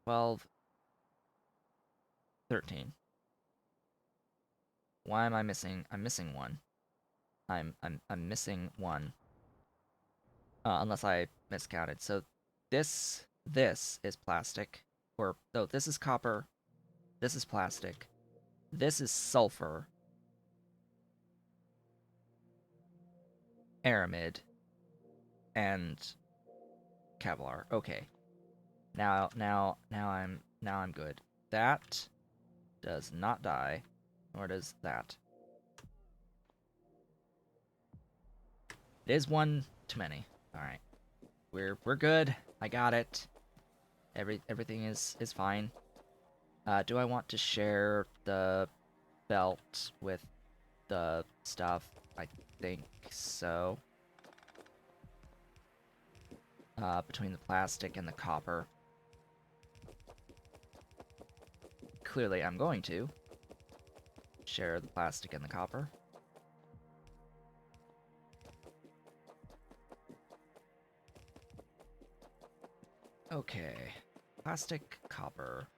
12, 13. Why am I missing? I'm missing one. I'm missing one. Unless I miscounted. So this is plastic. Or no, this is copper. This is plastic. This is sulfur. Aramid. And kevlar. Okay. Now I'm good. That does not die, nor does that. It is one too many. All right, we're good. I got it. Everything is fine. Do I want to share the belt with the stuff? I think so. Between the plastic and the copper. Clearly, I'm going to share the plastic and the copper. Okay. Plastic, copper.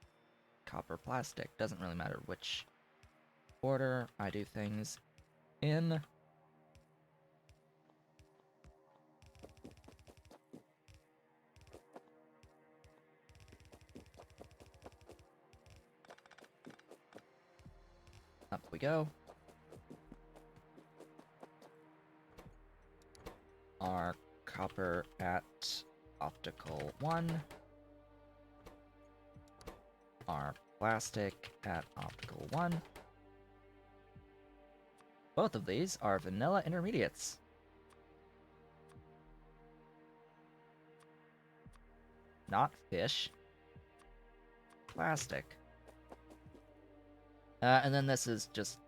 Copper, plastic. Doesn't really matter which order I do things in. Up we go. Our copper at optical 1. Our plastic at optical 1. Both of these are vanilla intermediates. Not fish. Plastic. And then this is just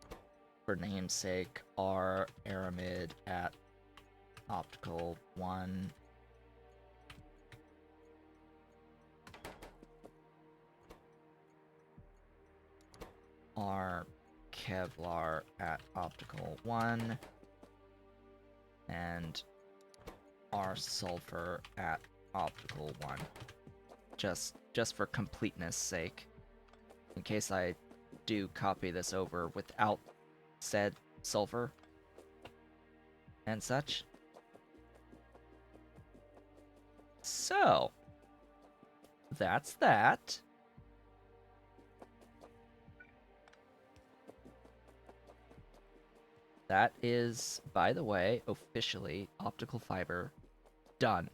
for namesake, R aramid at optical 1. R kevlar at optical 1. And R sulfur at optical 1. Just for completeness sake. In case I do copy this over without said sulfur and such. So, that's that. That is, by the way, officially optical fiber done.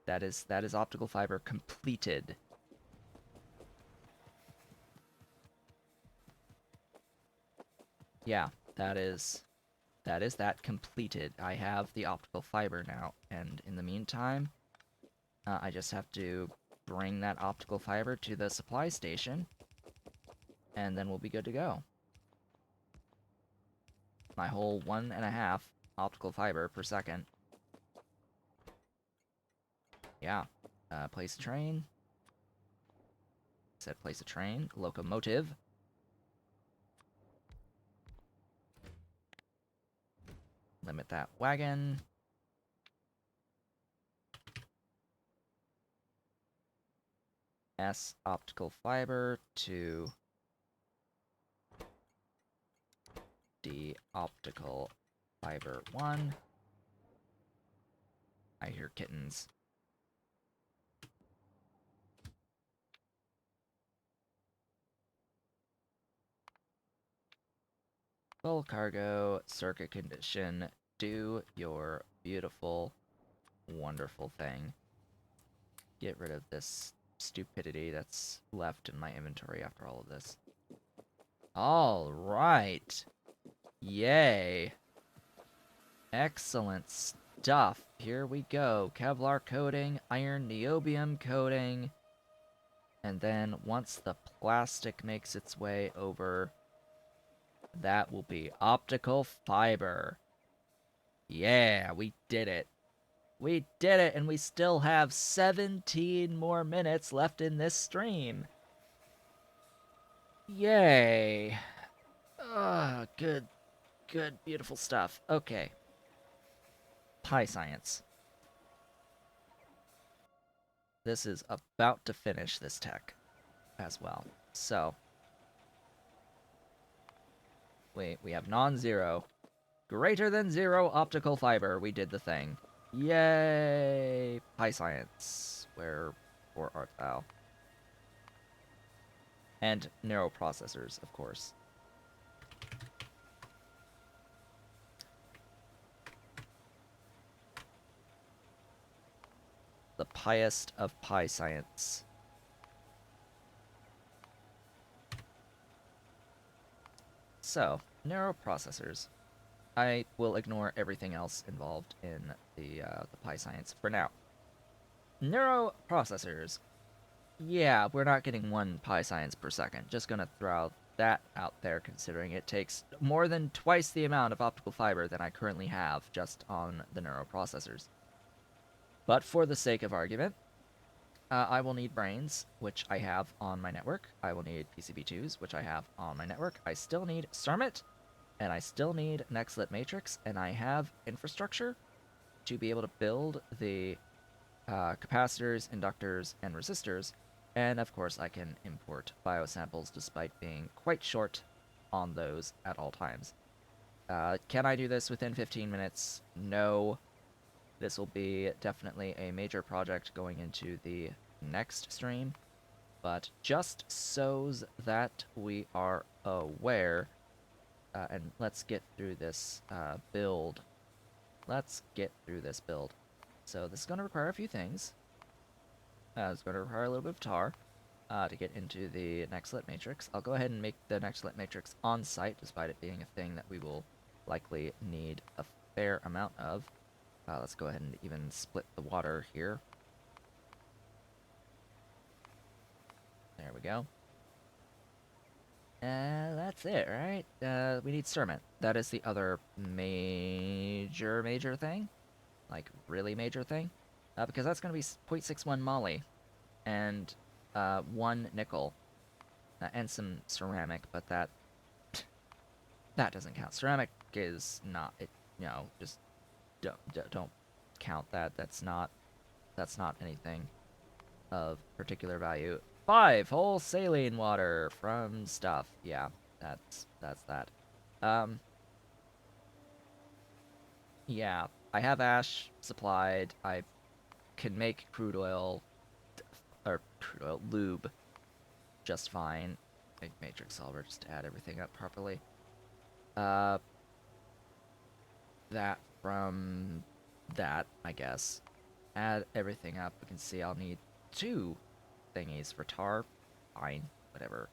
That is optical fiber completed. Yeah, that is that completed. I have the optical fiber now, and in the meantime, I just have to bring that optical fiber to the supply station, and then we'll be good to go. My whole 1.5 optical fiber per second. Yeah. Place a train. Said place a train. Locomotive. Limit that wagon. S optical fiber to D optical fiber 1. I hear kittens. Full cargo, circuit condition. Do your beautiful, wonderful thing. Get rid of this stupidity that's left in my inventory after all of this. All right. Yay. Excellent stuff. Here we go. Kevlar coating, iron niobium coating. And then once the plastic makes its way over, that will be optical fiber. Yeah, we did it. We did it, and we still have 17 more minutes left in this stream. Yay. Good, beautiful stuff. Okay. Pi science. This is about to finish this tech as well. So, we have non-zero. Greater than 0 optical fiber. We did the thing. Yay! Pi science. Where art thou? And narrow processors, of course. The piest of pi science. So, narrow processors. I will ignore everything else involved in the pi science for now. Narrow processors. Yeah, we're not getting 1 pi science per second. Just gonna throw that out there, considering it takes more than twice the amount of optical fiber than I currently have just on the neural processors. But for the sake of argument, I will need brains, which I have on my network. I will need PCB2s, which I have on my network. I still need Sarmit, and I still need NextLit Matrix, and I have infrastructure to be able to build the capacitors, inductors, and resistors. And of course, I can import biosamples despite being quite short on those at all times. Can I do this within 15 minutes? No. This will be definitely a major project going into the next stream. But just so that we are aware, and let's get through this build. Let's get through this build. So this is going to require a few things. It's going to require a little bit of tar to get into the NextLit matrix. I'll go ahead and make the NextLit matrix on site, despite it being a thing that we will likely need a fair amount of. Let's go ahead and even split the water here. There we go. That's it, right? We need Sermon. That is the other major thing. Like, really major thing. Because that's going to be 0.61 Molly and 1 nickel and some ceramic, but that doesn't count. Ceramic is not it. Just don't count that. That's not anything of particular value. 5 whole saline water from stuff. Yeah, that's that. Um, yeah, I have ash supplied. I can make crude oil or crude oil lube just fine. Make matrix solver just to add everything up properly. Uh, that from that, I guess. Add everything up. We can see I'll need 2 thingies for tar. Fine, whatever.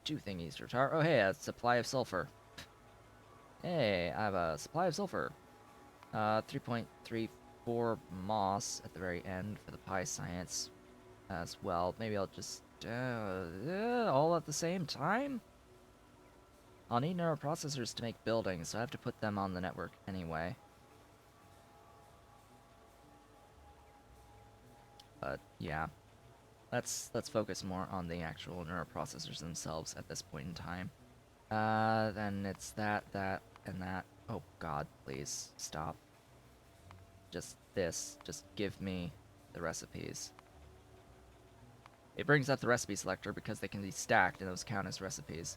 2 thingies for tar. Oh, hey, a supply of sulfur. Hey, I have a supply of sulfur. 3.34 moss at the very end for the pie science as well. Maybe I'll just all at the same time? I'll need neuroprocessors to make buildings, so I have to put them on the network anyway. But yeah, let's focus more on the actual neuroprocessors themselves at this point in time. Then it's that, and that. Oh God, please stop. Just this. Just give me the recipes. It brings up the recipe selector because they can be stacked and those count as recipes.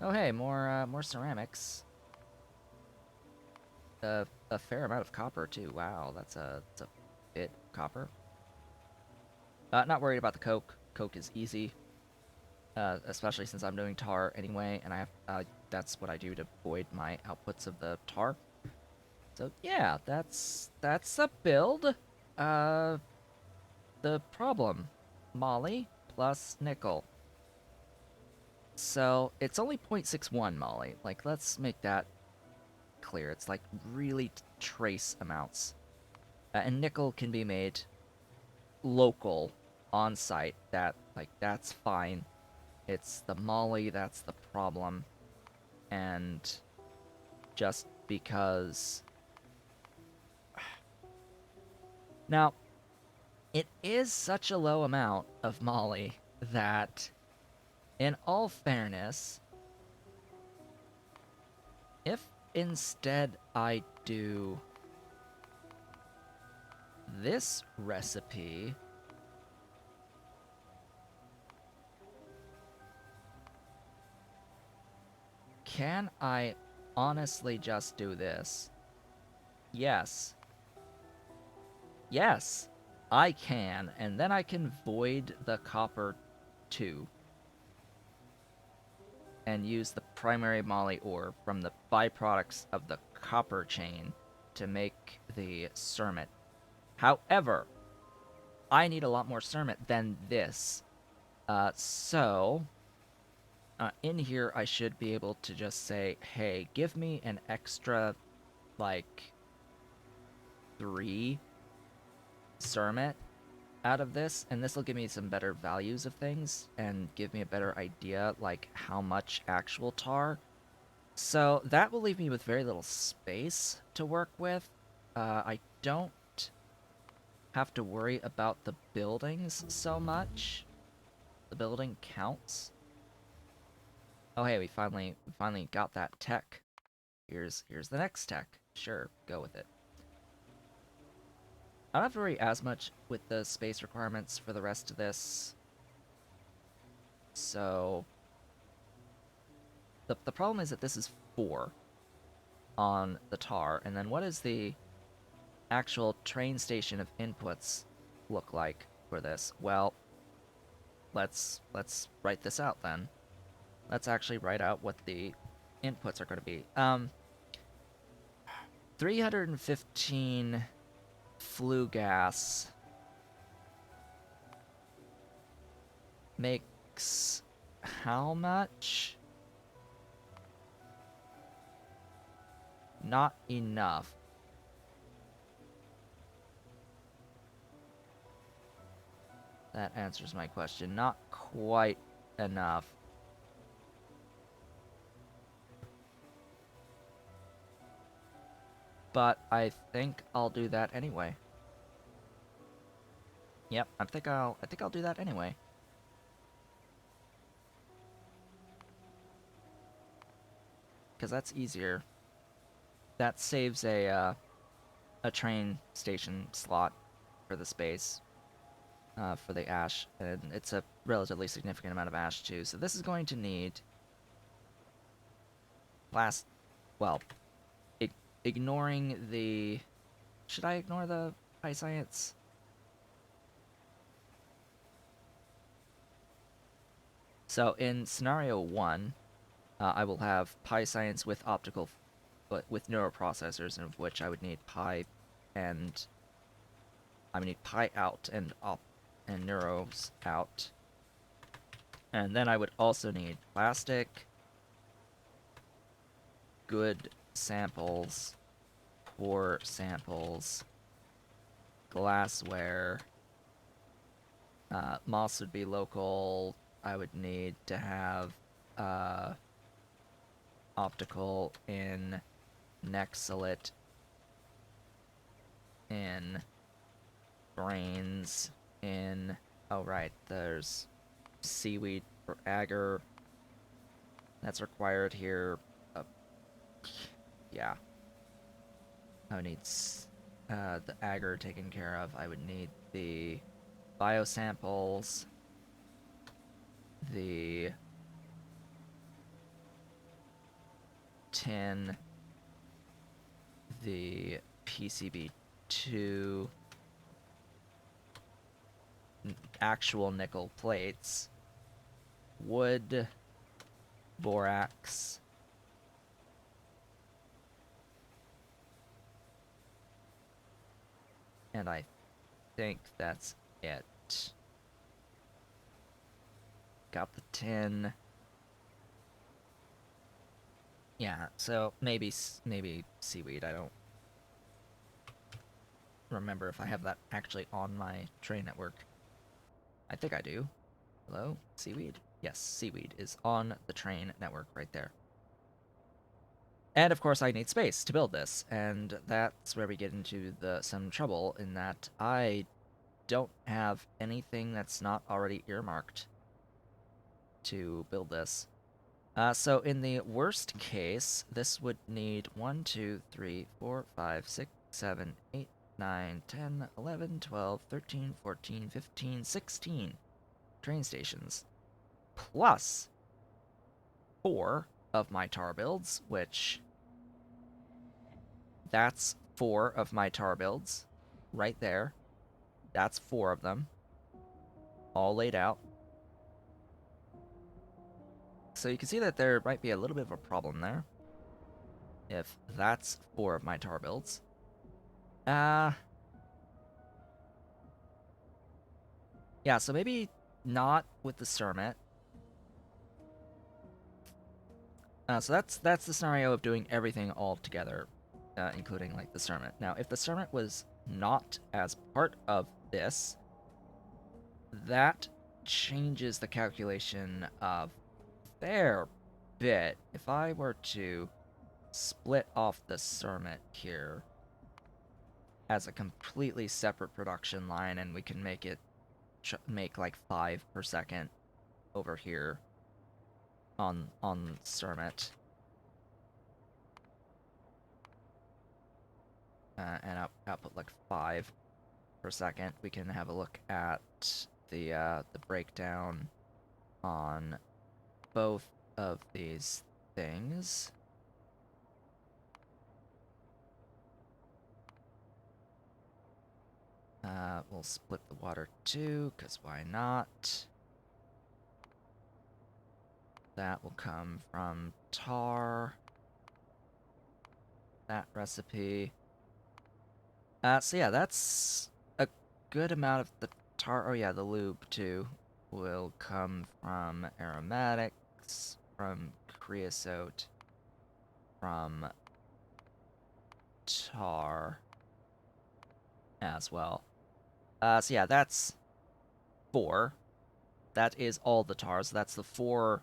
Oh hey, more ceramics. A fair amount of copper too. Wow, that's a bit of copper. Not worried about the coke. Coke is easy. Especially since I'm doing tar anyway, and I have that's what I do to void my outputs of the tar. So yeah, that's a build. Uh, the problem, Molly plus nickel. So it's only 0.61 Molly. Like, let's make that clear. It's like really trace amounts. And nickel can be made local, on site. That's fine. It's the Molly that's the problem. And just because. Now, it is such a low amount of Molly that, in all fairness, if instead I do this recipe, can I honestly just do this? Yes. Yes, I can, and then I can void the copper too, and use the primary moly ore from the byproducts of the copper chain to make the cermet. However, I need a lot more cermet than this. So in here I should be able to just say, hey, give me an extra, like, 3 cermet out of this, and this will give me some better values of things and give me a better idea, like, how much actual tar. So that will leave me with very little space to work with. I don't have to worry about the buildings so much. The building counts. Oh hey, we finally got that tech. Here's the next tech. Sure, go with it. I don't have to worry as much with the space requirements for the rest of this. So the problem is that this is 4 on the tar, and then what is the actual train station of inputs look like for this? Well, let's write this out then. Let's actually write out what the inputs are going to be. 315 flue gas makes how much? Not enough. That answers my question. Not quite enough. but I think I'll do that anyway. Yep, I think I'll do that anyway. Because that's easier. That saves a train station slot for the space, for the ash, and it's a relatively significant amount of ash too. So this is going to need last, well, ignoring the. Should I ignore the high science? So in scenario 1, I will have pi science with optical, but with neuroprocessors, of which I would need pi, and I would need pi out and and neuros out, and then I would also need plastic, good samples, poor samples, glassware. Moss would be local. I would need to have uh, optical in Nexalit in brains in. Oh, right, there's seaweed for agar. That's required here. Yeah. I would need the agar taken care of. I would need the biosamples, the tin, the PCB2, actual nickel plates, wood, borax, and I think that's it. Got the tin. Yeah, so maybe seaweed. I don't remember if I have that actually on my train network. I think I do. Hello? Seaweed? Yes, seaweed is on the train network right there. And of course I need space to build this, and that's where we get into some trouble in that I don't have anything that's not already earmarked to build this. So in the worst case, this would need 1, 2, 3, 4, 5, 6, 7, 8, 9, 10, 11, 12, 13, 14, 15, 16 train stations, plus 4 of my tar builds, which that's 4 of my tar builds right there. That's 4 of them, all laid out. So you can see that there might be a little bit of a problem there, if that's 4 of my tar builds. Yeah, so maybe not with the Cermet. So that's the scenario of doing everything all together, including like the Cermet. Now, if the Cermet was not as part of this, that changes the calculation of fair bit. If I were to split off the Cermet here as a completely separate production line, and we can make it make like 5 per second over here on Cermet, and output like 5 per second. We can have a look at the breakdown on both of these things. We'll split the water too, because why not? That will come from tar. That recipe. So yeah, that's a good amount of the tar. Oh yeah, the lube too will come from aromatics, from creosote, from tar as well. So yeah, that's 4. That is all the tar, so that's the 4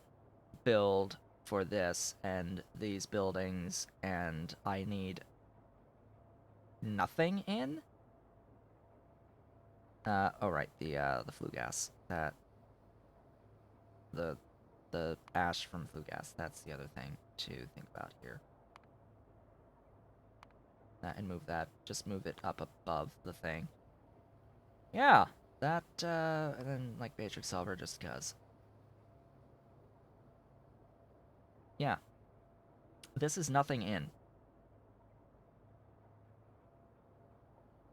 build for this and these buildings, and I need nothing in? Oh right, the flue gas. The the ash from flue gas. That's the other thing to think about here. And move that. Just move it up above the thing. Yeah, that, and then, like, matrix solver just cuz. Yeah. This is nothing in.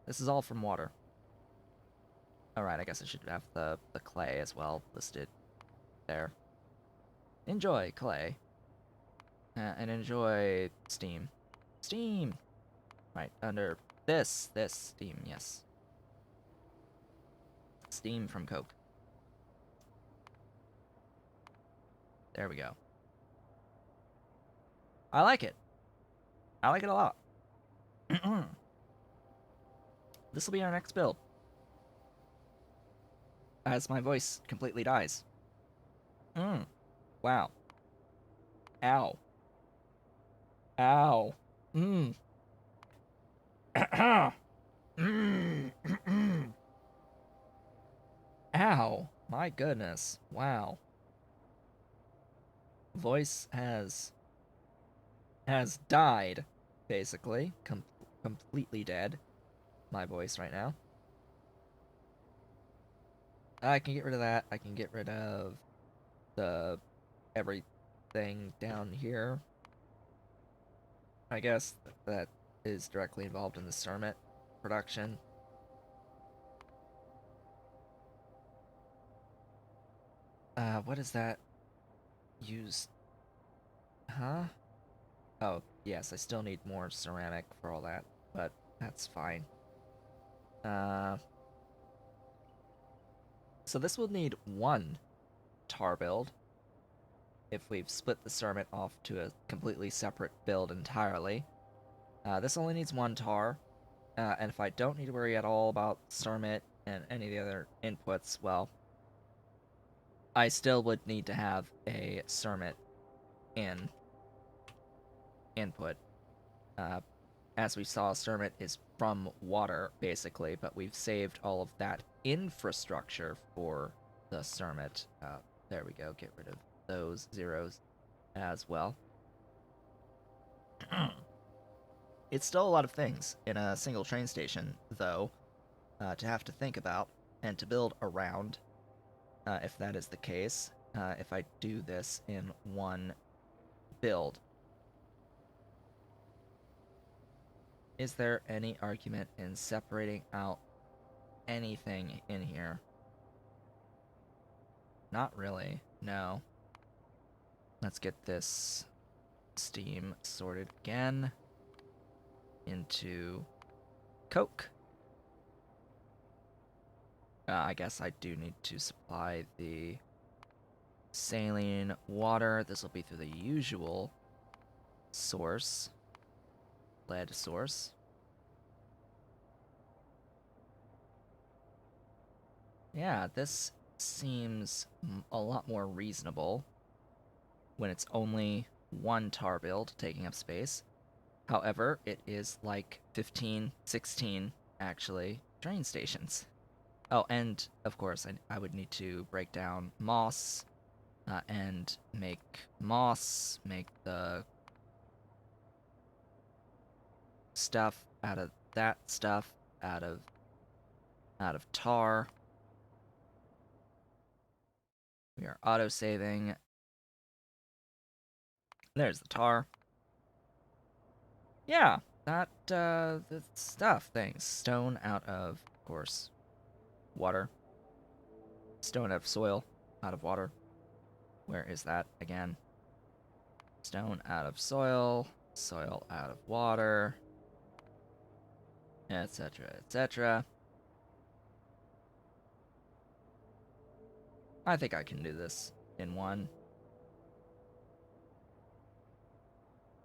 This is all from water. Alright, I guess I should have the clay as well listed there. Enjoy clay. And enjoy steam. Steam! Right, under this steam, yes. Steam from Coke. There we go. I like it. I like it a lot. This will be our next build. As my voice completely dies. Wow. Ow. Ow. Mm. Ow. My goodness. Wow. Voice has died, basically. Completely dead. My voice right now. I can get rid of that. I can get rid of the everything down here. I guess that is directly involved in the Cermet production. What is that used? Huh? Oh, yes, I still need more ceramic for all that, but that's fine. So this will need one tar build if we've split the Cermet off to a completely separate build entirely. This only needs one tar, and if I don't need to worry at all about Cermet and any of the other inputs, well, I still would need to have a Cermet in input. As we saw, Cermet is from water, basically, but we've saved all of that infrastructure for the Cermet. There we go, get rid of those zeros as well. It's still a lot of things in a single train station, though, to have to think about and to build around, if that is the case, if I do this in one build. Is there any argument in separating out anything in here? Not really, no. Let's get this steam sorted again into Coke. I guess I do need to supply the saline water. This will be through the usual source, lead source. Yeah, this seems a lot more reasonable when it's only one tar build taking up space. However, it is like 15, 16, actually, train stations. Oh, and of course, I would need to break down moss and make moss, make the stuff out of that stuff, out of tar. We are auto-saving. There's the tar. Yeah, that, the stuff, things. Stone out of course, water. Stone out of soil, out of water. Where is that again? Stone out of soil, soil out of water, etc., etc. I think I can do this in one.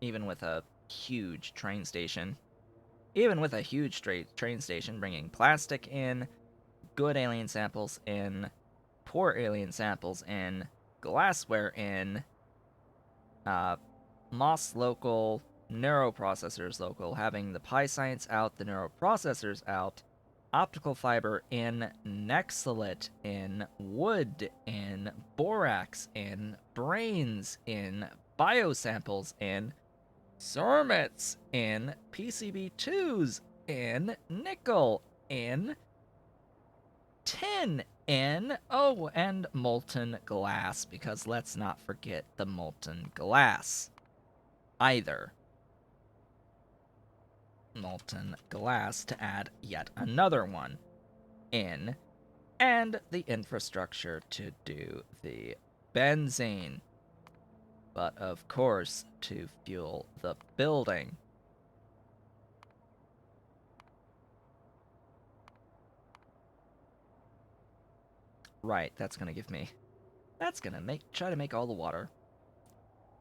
Even with a huge train station. Even with a huge train station bringing plastic in, good alien samples in, poor alien samples in, glassware in, moss local, neuroprocessors local, having the PyScience out, the neuroprocessors out, optical fiber in, Nexalit in, wood in, borax in, brains in, biosamples in, cermets in, PCB2s in, nickel in, tin in, oh, and molten glass, because let's not forget the molten glass either. Molten glass to add yet another one in, and the infrastructure to do the benzene. But of course, to fuel the building. Right, that's gonna give me... That's gonna try to make all the water.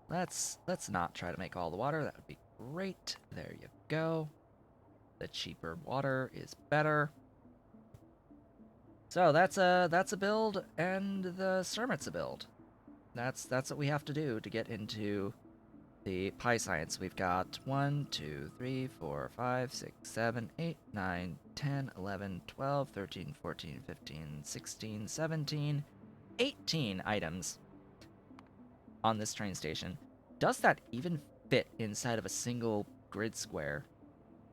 Let's not try to make all the water. That would be great. There you go. The cheaper water is better. So that's a build, and the Cermet's a build. That's what we have to do to get into the PyScience. We've got 1, 2, 3, 4, 5, 6, 7, 8, 9, 10, 11, 12, 13, 14, 15, 16, 17, 18 items on this train station. Does that even fit inside of a single grid square?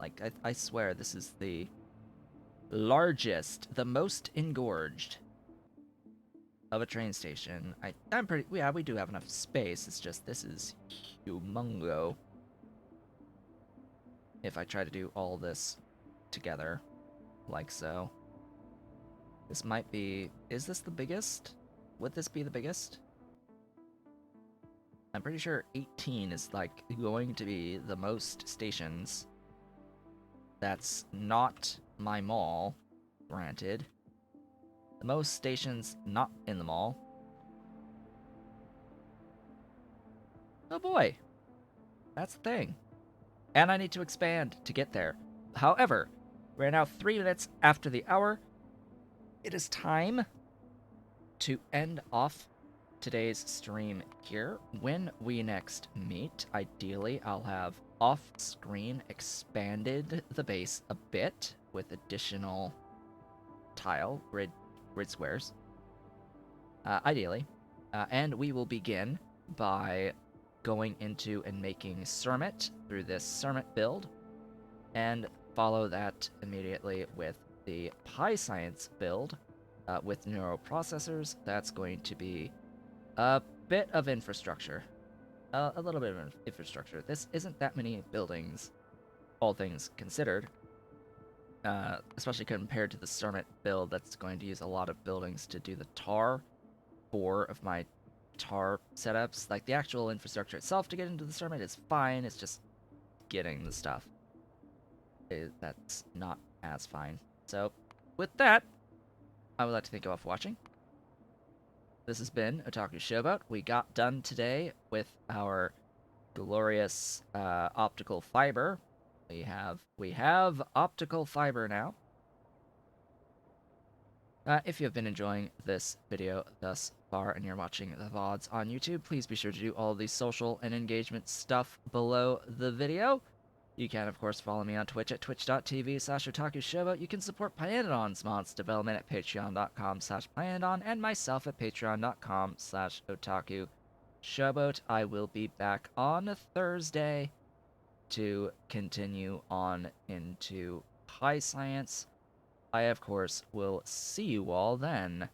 Like, I swear this is the largest, the most engorged of a train station. I'm pretty... Yeah, we do have enough space. It's just this is humongo. If I try to do all this together, like so. This might be... Is this the biggest? Would this be the biggest? I'm pretty sure 18 is, like, going to be the most stations. That's not my mall, granted. The most stations not in the mall. Oh boy. That's the thing. And I need to expand to get there. However, we're now 3 minutes after the hour. It is time to end off today's stream here. When we next meet, ideally, I'll have off-screen expanded the base a bit with additional tile, grid squares, ideally. And we will begin by going into and making Cermet through this Cermet build, and follow that immediately with the PyScience build with neuroprocessors. That's going to be a bit of infrastructure. A little bit of infrastructure. This isn't that many buildings, all things considered. Especially compared to the Cermet build that's going to use a lot of buildings to do the tar. 4 of my tar setups. Like, the actual infrastructure itself to get into the Cermet is fine, it's just getting the stuff. That's not as fine. So, with that, I would like to thank you all for watching. This has been Otaku Showboat. We got done today with our glorious optical fiber. We have optical fiber now. If you have been enjoying this video thus far and you're watching the VODs on YouTube, please be sure to do all the social and engagement stuff below the video. You can, of course, follow me on Twitch at twitch.tv/OtakuShowboat. You can support Pyanodon's mods development at patreon.com/Pyanodon, and myself at patreon.com/OtakuShowboat. I will be back on Thursday to continue on into PyScience. I, of course, will see you all then.